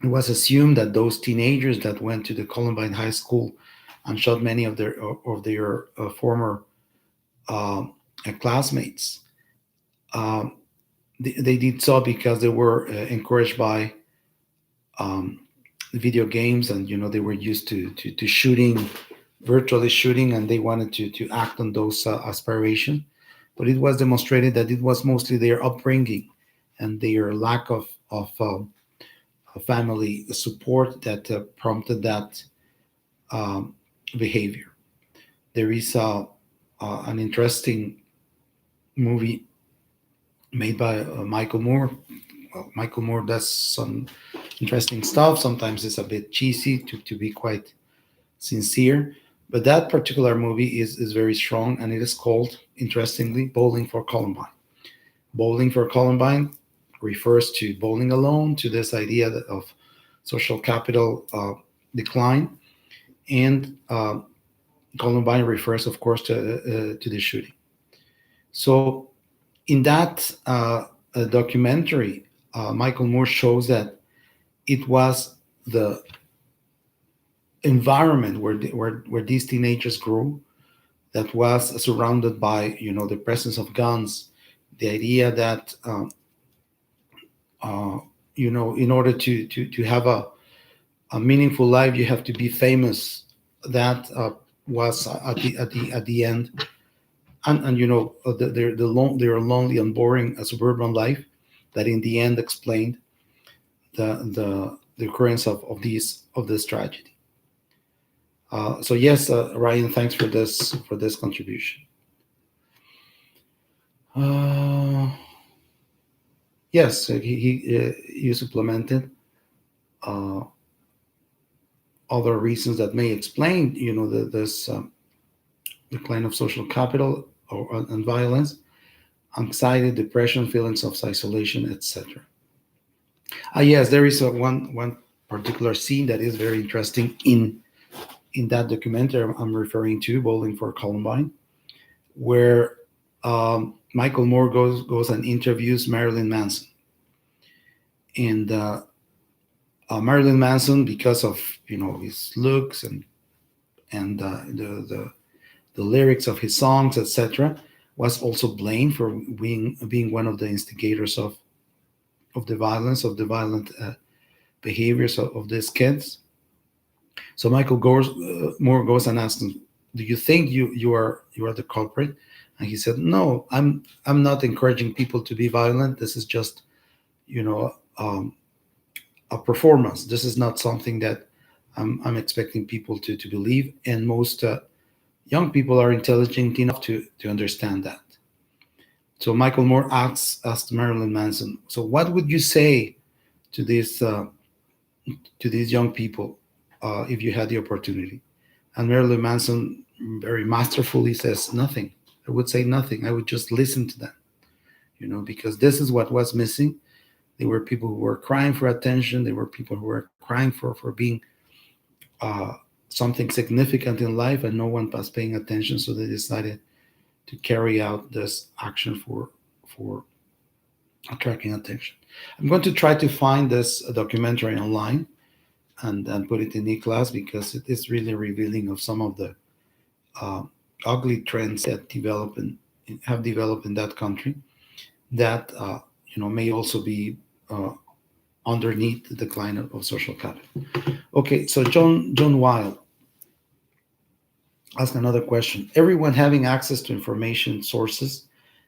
It was assumed that those teenagers that went to the Columbine High School and shot many of their former uh, classmates, um, they did so because they were encouraged by um, video games, and they were used to shooting, virtually shooting, and they wanted to act on those aspirations. But it was demonstrated that it was mostly their upbringing and their lack of family support that prompted that um, behavior. There is an interesting movie made by Michael Moore. Well, Michael Moore does some interesting stuff. Sometimes it's a bit cheesy, to be quite sincere. But that particular movie is very strong, and it is called, interestingly, Bowling for Columbine. Bowling for Columbine refers to bowling alone, to this idea of social capital decline, and Columbine refers, of course, to the shooting. So, in that documentary, Michael Moore shows that it was the environment where these teenagers grew that was surrounded by, the presence of guns, the idea that uh, in order to have a meaningful life, you have to be famous. That was at the end, and their lonely and boring suburban life, that in the end explained the occurrence of this tragedy. So yes, Ryan, thanks for this contribution. Uh, yes, you supplemented uh, other reasons that may explain, this decline of social capital and violence, anxiety, depression, feelings of isolation, etc. Yes, there is one particular scene that is very interesting in that documentary I'm referring to, Bowling for Columbine, where Michael Moore goes and interviews Marilyn Manson, and Marilyn Manson, because of his looks and the lyrics of his songs, etc., was also blamed for being one of the instigators of the violence, of the violent behaviors of these kids. So Moore goes and asks him, "Do you think you are the culprit?" And he said, "No, I'm not encouraging people to be violent. This is just you know a performance. This is not something that I'm expecting people to believe. And most young people are intelligent enough to understand that." So Michael Moore asked Marilyn Manson, "So what would you say to these young people if you had the opportunity?" And Marilyn Manson very masterfully says, "Nothing. I would say nothing. I would just listen to them, because this is what was missing. They were people who were crying for attention. They were people who were crying for being uh, something significant in life, and no one was paying attention. So they decided to carry out this action for attracting attention." I'm going to try to find this documentary online and put it in e-class, because it is really revealing of some of the uh, ugly trends that have developed in that country, that may also be uh, underneath the decline of social capital. Okay, so John Weil ask another question. Everyone having access to information sources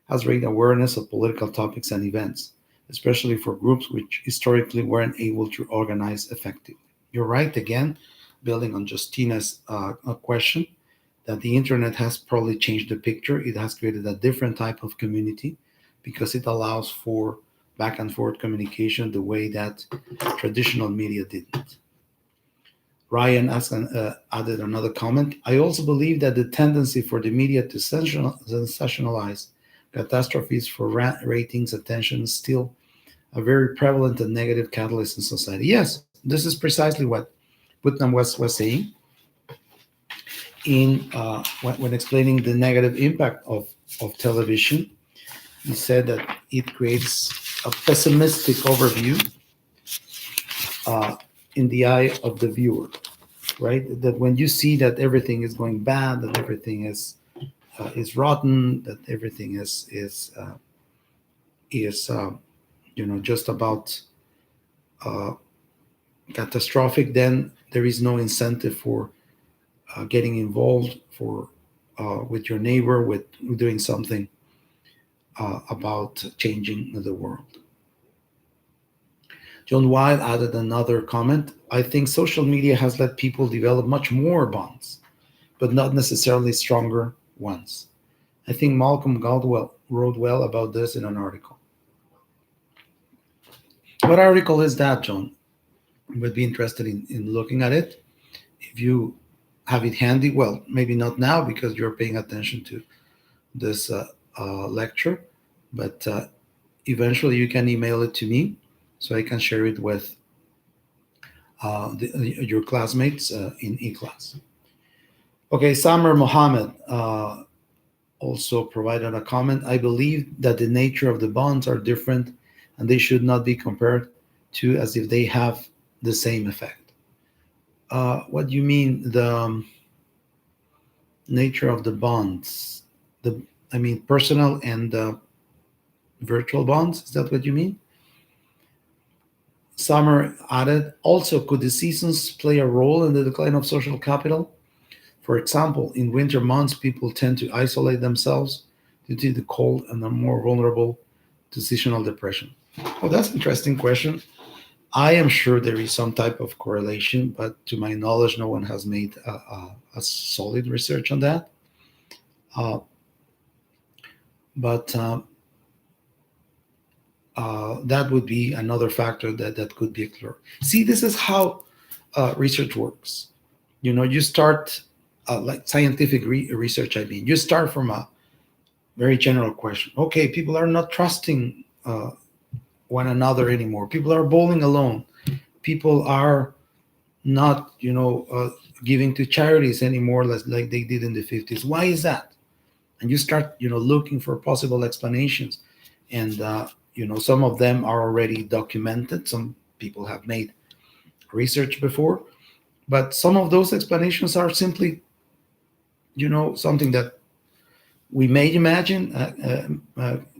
has raised awareness of political topics and events, especially for groups which historically weren't able to organize effectively. You're right, again, building on Justina's question, that the internet has probably changed the picture. It has created a different type of community because it allows for back and forth communication the way that traditional media didn't. Ryan added another comment. "I also believe that the tendency for the media to sensationalize catastrophes for ratings attention is still a very prevalent and negative catalyst in society." Yes, this is precisely what Putnam was saying when explaining the negative impact of television. He said that it creates a pessimistic overview uh, in the eye of the viewer, right? That when you see that everything is going bad, that everything is rotten, that everything is just about uh, catastrophic, then there is no incentive for getting involved for with your neighbor, with doing something about changing the world. John Wilde added another comment. "I think social media has let people develop much more bonds, but not necessarily stronger ones. I think Malcolm Gladwell wrote well about this in an article." What article is that, John? Would be interested in looking at it. If you have it handy, well, maybe not now because you're paying attention to this lecture, but eventually you can email it to me so I can share it with your classmates in e-class. Okay, Samer Mohammed also provided a comment. "I believe that the nature of the bonds are different and they should not be compared to as if they have the same effect." What do you mean? nature of the bonds. The I mean, personal and virtual bonds. Is that what you mean? Summer added, also, could the seasons play a role in the decline of social capital? For example, in winter months, people tend to isolate themselves due to the cold and are more vulnerable to seasonal depression. Oh, that's an interesting question. I am sure there is some type of correlation, but to my knowledge, no one has made a solid research on that. Uh, but that would be another factor that could be explored. See, this is how research works. You start like scientific research. I mean, you start from a very general question. Okay, people are not trusting one another anymore. People are bowling alone. People are not, giving to charities anymore like they did in the 50s. Why is that? And you start, looking for possible explanations. And, some of them are already documented. Some people have made research before, but some of those explanations are simply, something that we may imagine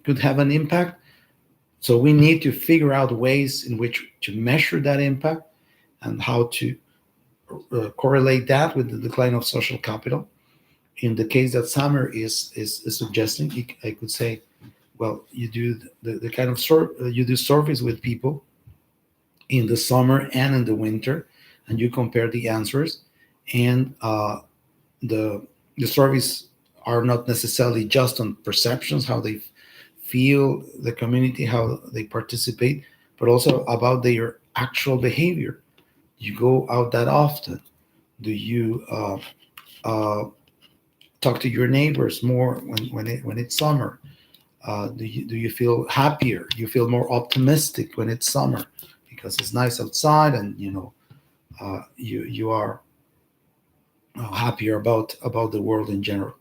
could have an impact. So we need to figure out ways in which to measure that impact and how to correlate that with the decline of social capital. In the case that Summer is suggesting, I could say, well, you do the kind of you do surveys with people in the summer and in the winter, and you compare the answers, and the the surveys are not necessarily just on perceptions, how they feel the community, how they participate, but also about their actual behavior. You go out that often? Do you uh, talk to your neighbors more when it's summer? Do you feel happier? Do you feel more optimistic when it's summer because it's nice outside, and you are happier about the world in general?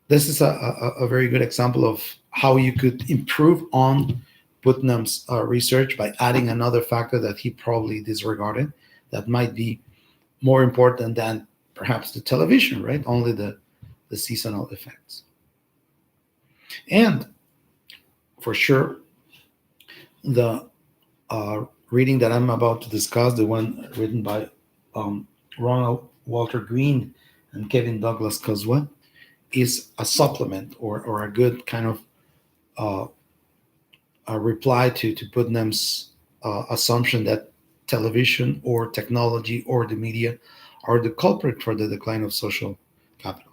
This is a very good example of how you could improve on Putnam's research by adding another factor that he probably disregarded that might be more important than perhaps the television, right? Only the seasonal effects. And for sure, the reading that I'm about to discuss, the one written by Ronald Walter Green and Kevin Douglas Coswa, is a supplement or a good kind of uh, a reply to Putnam's assumption that television or technology or the media are the culprit for the decline of social capital.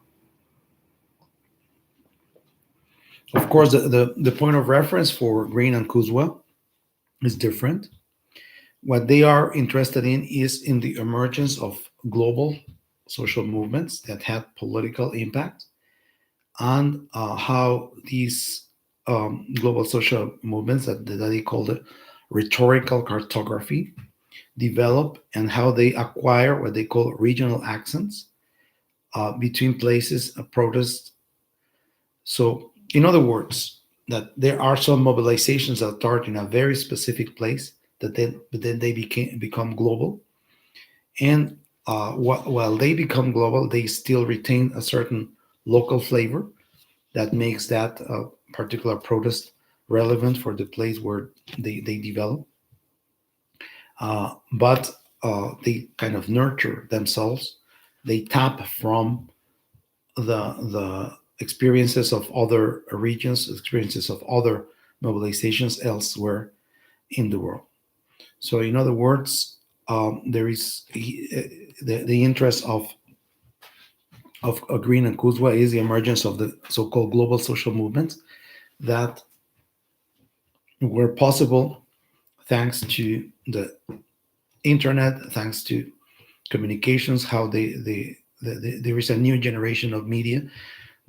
Of course, the point of reference for Green and Kuzwa is different. What they are interested in is in the emergence of global social movements that had political impact, and how these global social movements that they call the rhetorical cartography develop, and how they acquire what they call regional accents between places of protest. So, in other words, that there are some mobilizations that start in a very specific place but then they become global, and while they become global, they still retain a certain local flavor that makes that particular protest relevant for the place where they develop. But they kind of nurture themselves. They tap from the experiences of other regions, experiences of other mobilizations elsewhere in the world. So, in other words, there is the interest of Green and Kuzwa is the emergence of the so-called global social movements that were possible thanks to the internet, thanks to communications, how there is a new generation of media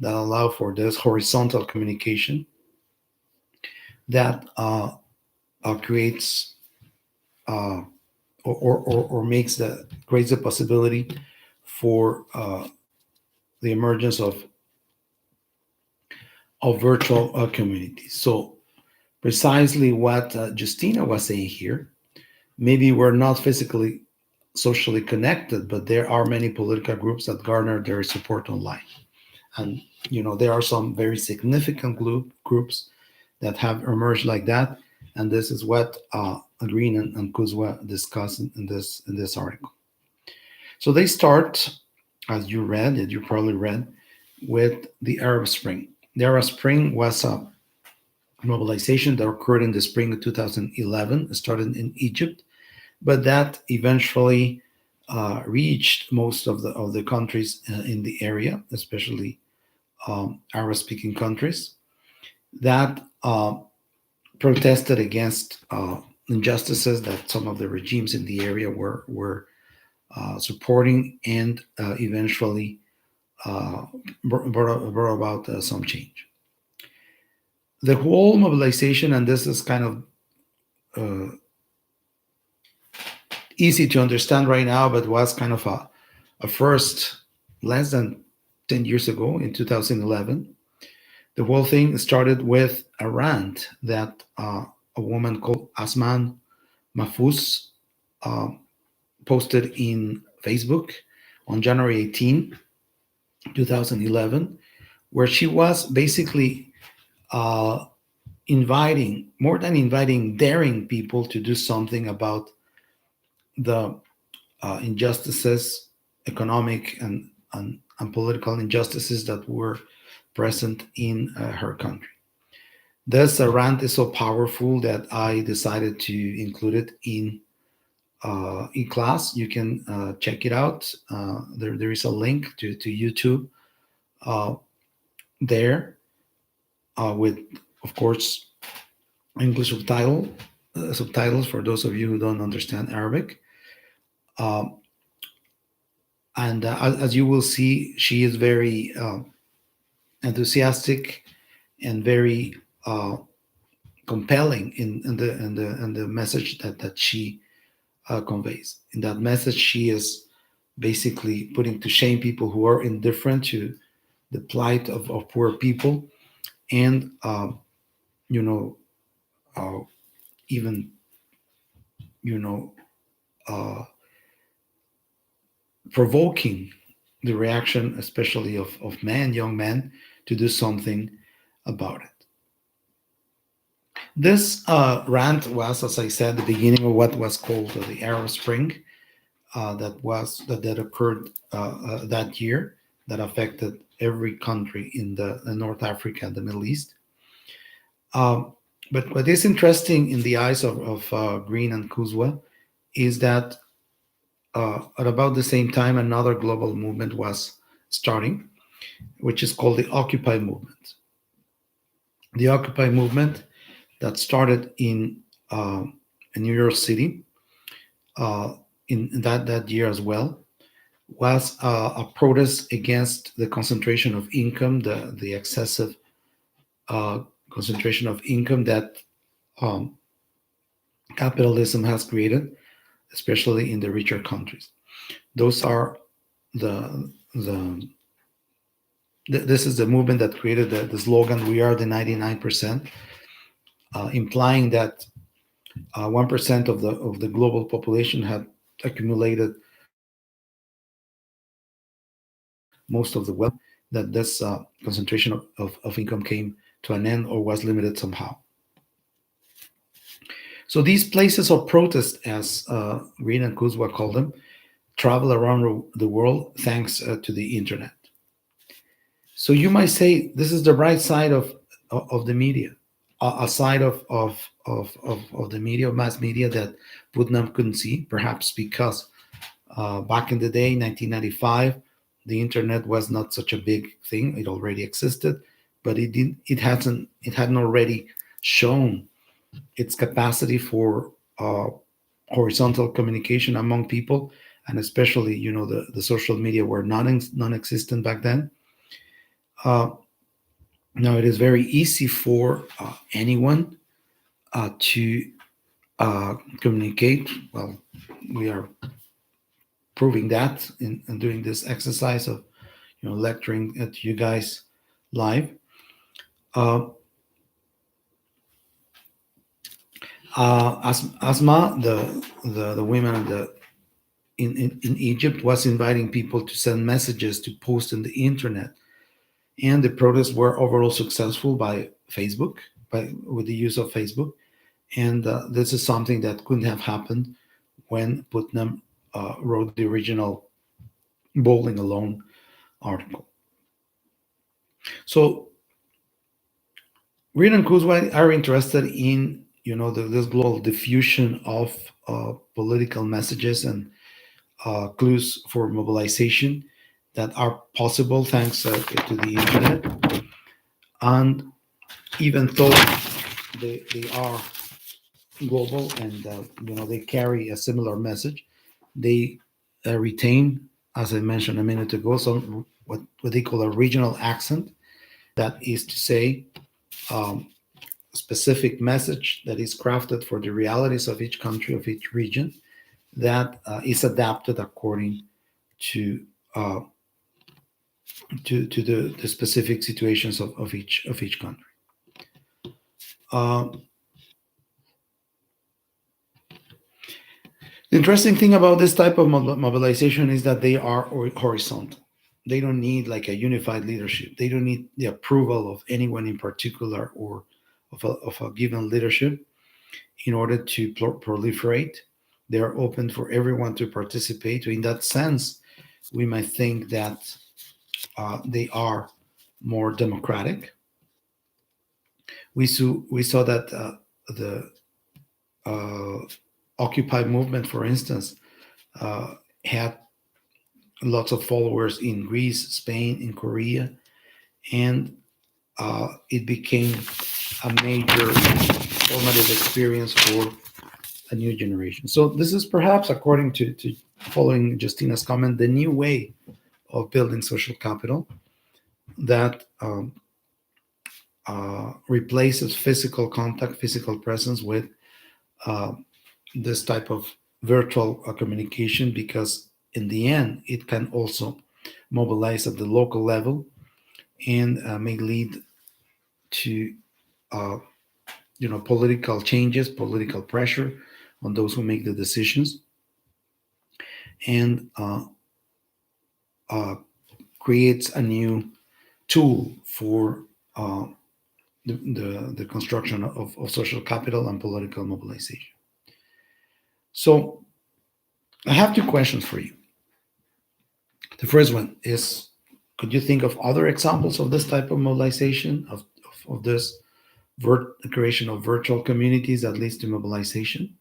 that allow for this horizontal communication that creates or makes the creates the possibility for the emergence of virtual communities. So precisely what Justina was saying here, maybe we're not physically socially connected, but there are many political groups that garner their support online. And there are some very significant groups that have emerged like that, and this is what Green and Kuzwa discuss in this article. So they start, as you probably read, with the Arab Spring. The Arab Spring was a mobilization that occurred in the spring of 2011. It started in Egypt, but that eventually reached most of the countries in the area, especially Arab-speaking countries that protested against injustices that some of the regimes in the area were supporting, and eventually uh, brought about some change. The whole mobilization, and this is kind of uh, easy to understand right now, but was kind of a first less than 10 years ago in 2011. The whole thing started with a rant that a woman called Asman Mahfouz uh, posted in Facebook on January 18, 2011, where she was basically uh, inviting, more than inviting, daring people to do something about the injustices, economic and political injustices that were present in her country. This rant is so powerful that I decided to include it in class. You can check it out. There is a link to YouTube uh, there with, of course, English subtitles for those of you who don't understand Arabic. Um, and as you will see, she is very enthusiastic and very compelling in the message that she conveys. In that message, she is basically putting to shame people who are indifferent to the plight of poor people, and you know uh, even you know uh, provoking the reaction, especially of men, young men, to do something about it. This rant was, as I said, the beginning of what was called the Arab Spring, that occurred that year, that affected every country in North Africa and the Middle East. Um, but what is interesting in the eyes of Green and Kuzwa is that at about the same time, another global movement was starting, which is called the Occupy movement. The Occupy movement that started uh, in New York City uh, in that year as well was a protest against the concentration of income, the excessive uh, concentration of income that um, capitalism has created, especially in the richer countries. Those are the the this is the movement that created the slogan "We are the 99%," implying that 1% of the global population had accumulated most of the wealth, that this concentration of income came to an end or was limited somehow. So these places of protest, as Green and Kuzwa call them, travel around the world thanks to the internet. So you might say this is the bright side of the media, a side of the media, of mass media, that Putnam couldn't see, perhaps because back in the day, 1995, the internet was not such a big thing. It already existed, but it hadn't already shown its capacity for horizontal communication among people, and especially the social media were non-existent back then. Uh, Now it is very easy for anyone to communicate. Well, we are proving that in doing this exercise of lecturing at you guys live. Uh, Asma, the women in Egypt was inviting people to send messages to post on the internet, and the protests were overall successful by Facebook, by with the use of Facebook. And this is something that couldn't have happened when Putnam wrote the original Bowling Alone article. So Reed and Kurzweil are interested in this global diffusion of political messages and clues for mobilization that are possible thanks to the internet. And even though they are global and they carry a similar message, they retain, as I mentioned a minute ago, some what they call a regional accent. That is to say, um, a specific message that is crafted for the realities of each country, of each region, that is adapted according to uh, the specific situations of each country. Uh, the interesting thing about this type of mobilization is that they are horizontal. They don't need like a unified leadership. They don't need the approval of anyone in particular or of a given leadership in order to proliferate. They are open for everyone to participate. In that sense, we might think that they are more democratic. We saw that the uh, Occupy movement, for instance, uh, had lots of followers in Greece, Spain, in Korea, and it became a major formative experience for a new generation. So this is perhaps, according to following Justina's comment, the new way of building social capital that replaces physical contact, physical presence with uh, this type of virtual communication, because in the end it can also mobilize at the local level and may lead to uh, political changes, political pressure on those who make the decisions, and uh, creates a new tool for the construction of social capital and political mobilization. So I have two questions for you. The first one is, could you think of other examples of this type of mobilization, of this creation of virtual communities that leads to mobilization?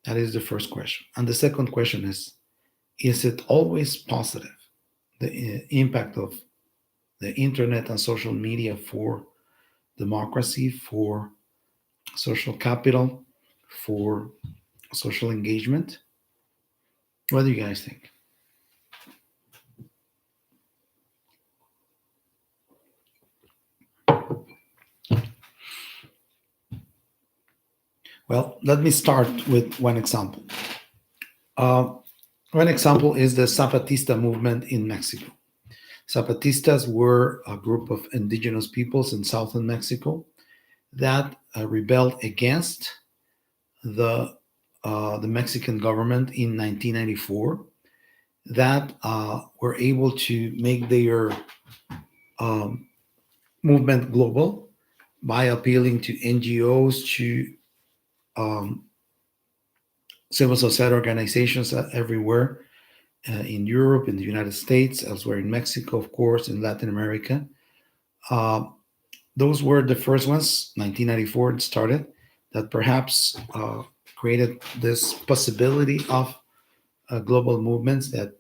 That is the first question. And the second question is it always positive, the impact of the internet and social media for democracy, for social capital, for social engagement? What do you guys think? Well, let me start with one example. Uh, One example is the Zapatista movement in Mexico. Zapatistas were a group of indigenous peoples in southern Mexico that rebelled against the Mexican government in 1994. That were able to make their um, movement global by appealing to NGOs, to um, civil society organizations everywhere, in Europe, in the United States, elsewhere in Mexico, of course, in Latin America. Uh, those were the first ones, 1994 it started, that perhaps created this possibility of global movements that,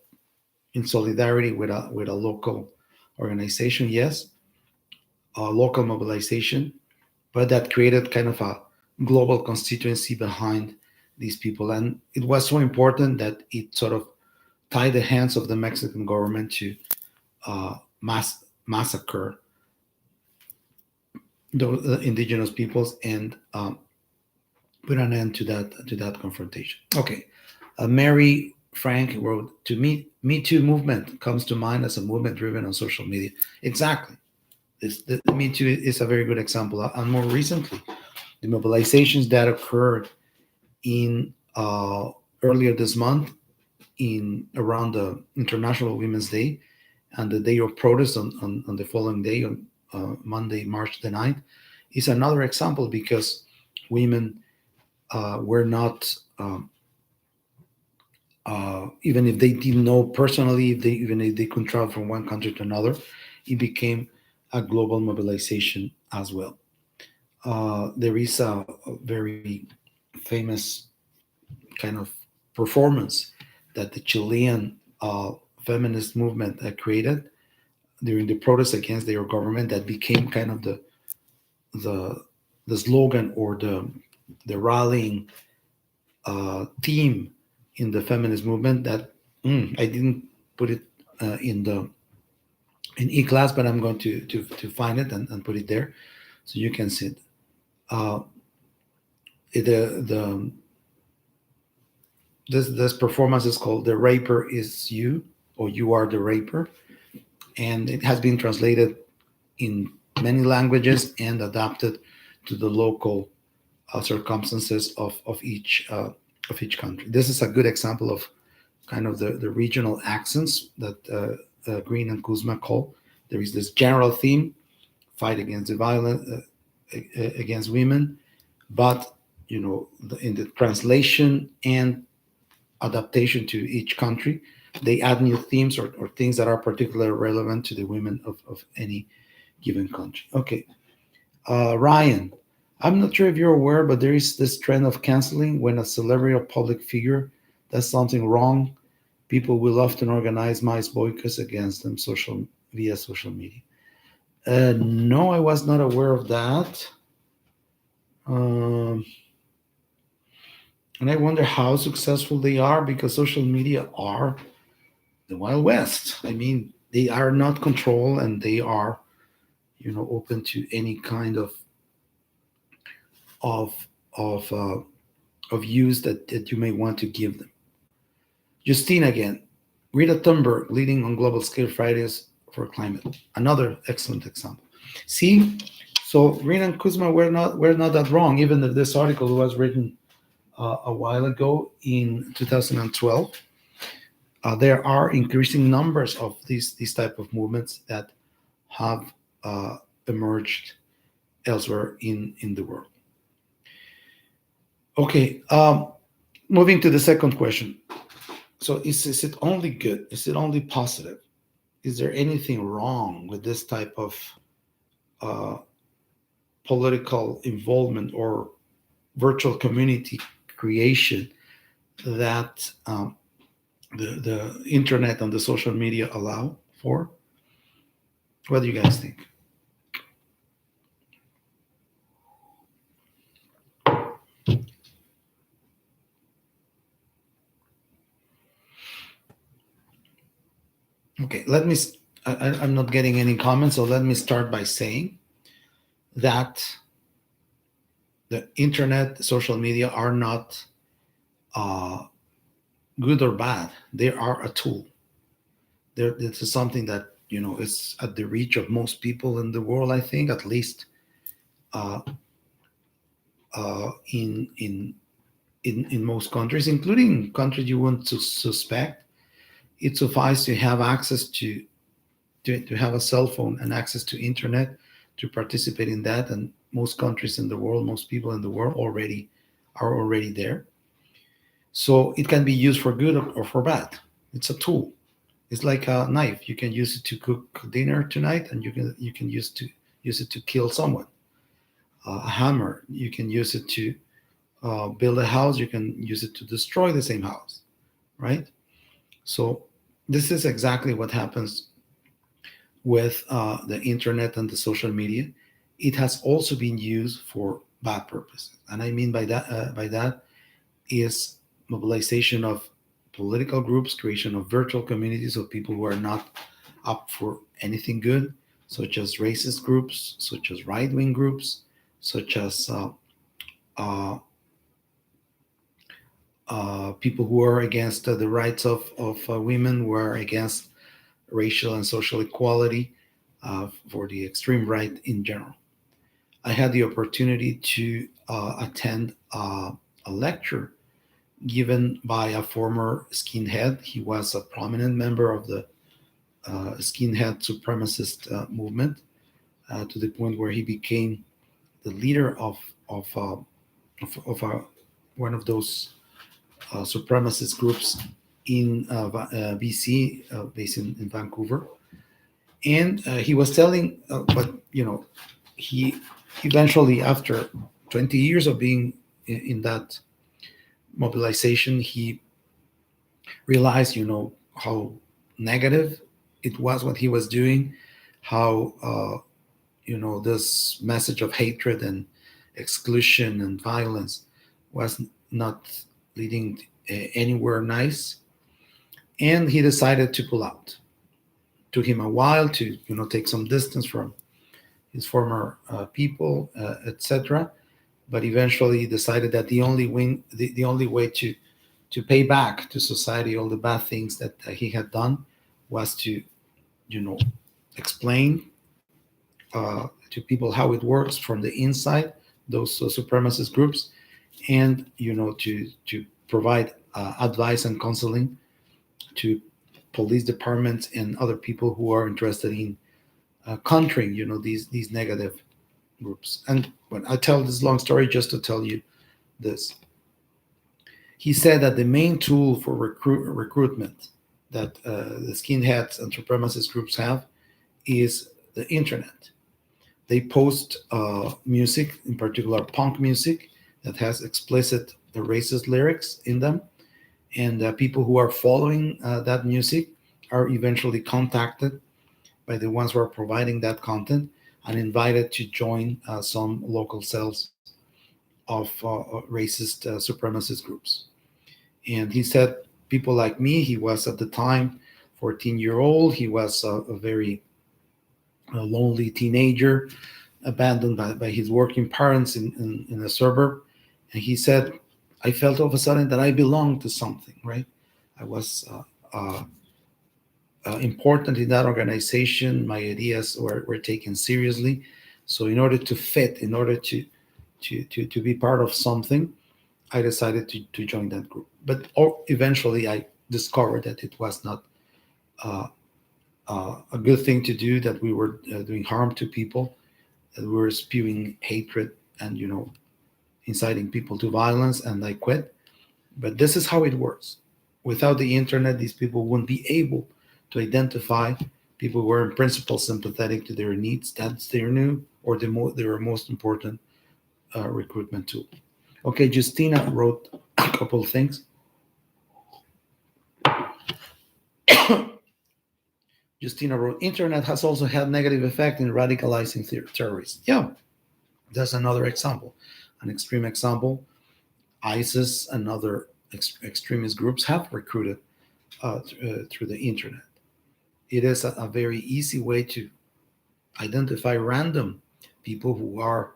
in solidarity with a local organization, yes, local mobilization, but that created kind of a global constituency behind these people. And it was so important that it sort of tied the hands of the Mexican government to massacre the indigenous peoples and put an end to that confrontation. Okay, Mary Frank wrote, "To Me Too movement comes to mind as a movement driven on social media." Exactly, the Me Too is a very good example. And more recently, the mobilizations that occurred in earlier this month in around the International Women's Day and the day of protest on the following day, on Monday, March the 9th, is another example because women were not, even if they didn't know personally, even if they could travel from one country to another, it became a global mobilization as well. There is a very famous kind of performance that the Chilean feminist movement created during the protests against their government that became kind of the the slogan or the rallying theme in the feminist movement. That I didn't put it in the in e-class, but I'm going to find it and put it there so you can see it. Uh, the this performance is called "The Raper Is You" or "You Are the Raper," and it has been translated in many languages and adapted to the local circumstances of each country. This is a good example of kind of the regional accents that Green and Kuzma call. There is this general theme: fight against the violence against women, but in the translation and adaptation to each country, they add new themes or things that are particularly relevant to the women of any given country. Okay, Ryan, I'm not sure if you're aware, but there is this trend of canceling when a celebrity or public figure does something wrong. People will often organize mass boycotts against them via social media. No, I was not aware of that. Um, and I wonder how successful they are because social media are the Wild West. I mean, they are not controlled and they are, open to any kind of of uh, of use that you may want to give them. Justine again, Greta Thunberg leading on global scale Fridays for climate. Another excellent example. See, so Green and Kuzma were not that wrong, even if this article was written a while ago in 2012. There are increasing numbers of these type of movements that have emerged elsewhere in the world. Okay, moving to the second question. So is it only good? Is it only positive? Is there anything wrong with this type of uh, political involvement or virtual community creation that the internet and the social media allow for? What do you guys think? Okay, I'm not getting any comments, so let me start by saying that the internet, social media are not uh, good or bad. They are a tool. This is something that is at the reach of most people in the world. I think, at least uh, in most countries, including countries you want to suspect. It suffices to have access to have a cell phone and access to internet to participate in that. And most countries in the world, most people in the world are already there. So it can be used for good or for bad. It's a tool. It's like a knife. You can use it to cook dinner tonight, and you can use it to kill someone. A hammer. You can use it to build a house. You can use it to destroy the same house. Right. So this is exactly what happens with the internet and the social media. It has also been used for bad purposes, and I mean by that is mobilization of political groups, creation of virtual communities of people who are not up for anything good, such as racist groups, such as right wing groups, such as uh, people who are against the rights of women, who are against racial and social equality, for the extreme right in general. I had the opportunity to attend a lecture given by a former skinhead. He was a prominent member of the skinhead supremacist movement, to the point where he became the leader of, uh, of one of those supremacist groups in BC, based in Vancouver. And he was telling, but he eventually, after 20 years of being in that mobilization, he realized, how negative it was what he was doing, how this message of hatred and exclusion and violence was not leading anywhere nice, and he decided to pull out. Took him a while to take some distance from his former people, etc. But eventually he decided that the only way to pay back to society all the bad things that he had done was to you know explain to people how it works from the inside, those supremacist groups, and to provide advice and counseling to police departments and other people who are interested in countering these negative groups. And when I tell this long story, just to tell you this, he said that the main tool for recruitment that the skinheads and supremacist groups have is the internet. They post music, in particular punk music, that has explicit racist lyrics in them, and people who are following that music are eventually contacted by the ones who are providing that content and invited to join some local cells of racist supremacist groups. And he said, people like me, he was at the time 14-year-old, he was a very lonely teenager, abandoned by his working parents in a suburb. And he said, I felt all of a sudden that I belonged to something, right? I was important in that organization. My ideas were taken seriously. So in order to fit, in order to be part of something, I decided to join that group. But eventually I discovered that it was not uh, a good thing to do, that we were doing harm to people, that we were spewing hatred and, inciting people to violence, and I quit. But this is how it works. Without the internet, these people wouldn't be able to identify people who are in principle sympathetic to their needs. That's their new or their most important recruitment tool. Okay, Justina wrote a couple of things. Justina wrote, internet has also had negative effect in radicalizing terrorists. Yeah, that's another example, an extreme example. ISIS and other extremist groups have recruited through the internet. It is a very easy way to identify random people who are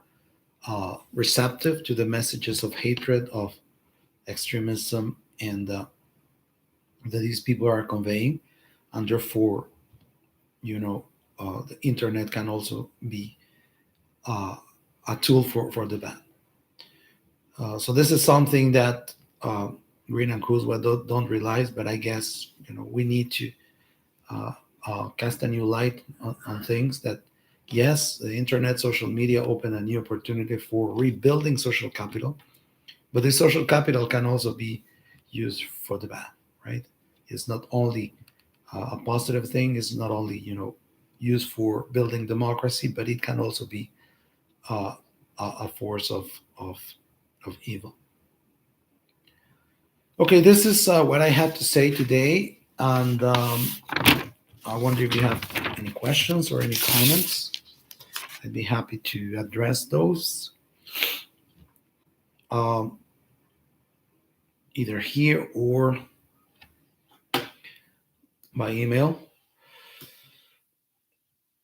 receptive to the messages of hatred, of extremism, and that these people are conveying. And therefore, the internet can also be uh, a tool for the bad. So this is something that Green and Kuzwa don't realize, but I guess we need to uh, cast a new light on things. That yes, the internet, social media open a new opportunity for rebuilding social capital, but the social capital can also be used for the bad, right? It's not only a positive thing. It's not only used for building democracy, but it can also be uh, a force of of evil. Okay, this is what I had to say today, and I wonder if you have any questions or any comments. I'd be happy to address those, um, either here or by email.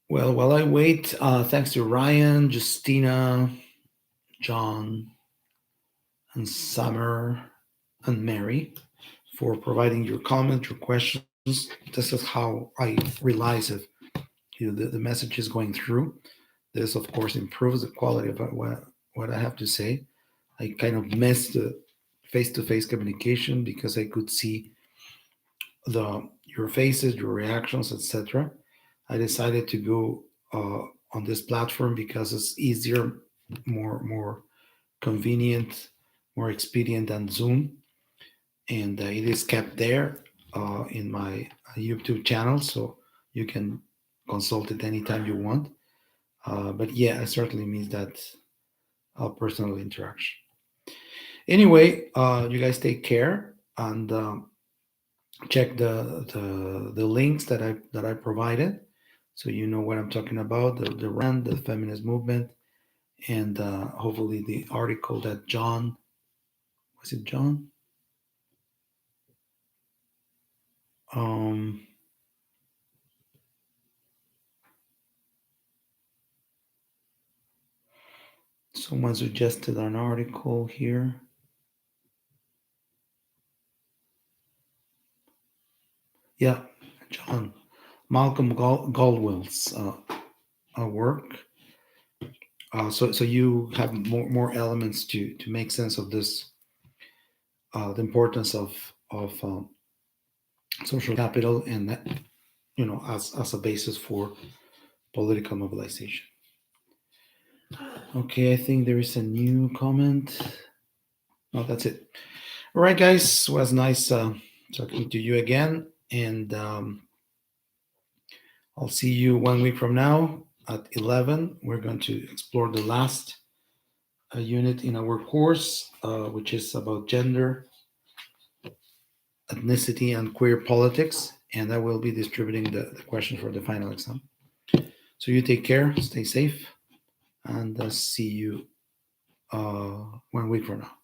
Well, while I wait, thanks to Ryan, Justina, John, and Summer, and Mary for providing your comments, your questions. This is how I realize if the message is going through. This, of course, improves the quality of what I have to say. I kind of missed the face-to-face communication because I could see the your faces, your reactions, etc. I decided to go on this platform because it's easier, more convenient, more expedient than Zoom, and it is kept there in my YouTube channel, so you can consult it anytime you want. But yeah, it certainly means that personal interaction. Anyway, you guys take care and check the links that I provided, so you know what I'm talking about: the RAND, the feminist movement, and hopefully the article that John, was it John? Um, Someone suggested an article here. Yeah, John Malcolm Gladwell's work. So you have more elements to make sense of this, the importance of social capital, and that, as a basis for political mobilization. Okay, I think there is a new comment. No, that's it. All right, guys, it was nice talking to you again, and I'll see you 1 week from now at 11. We're going to explore the last unit in our course, which is about gender, ethnicity, and queer politics, and I will be distributing the questions for the final exam. So you take care, stay safe, and see you 1 week from now.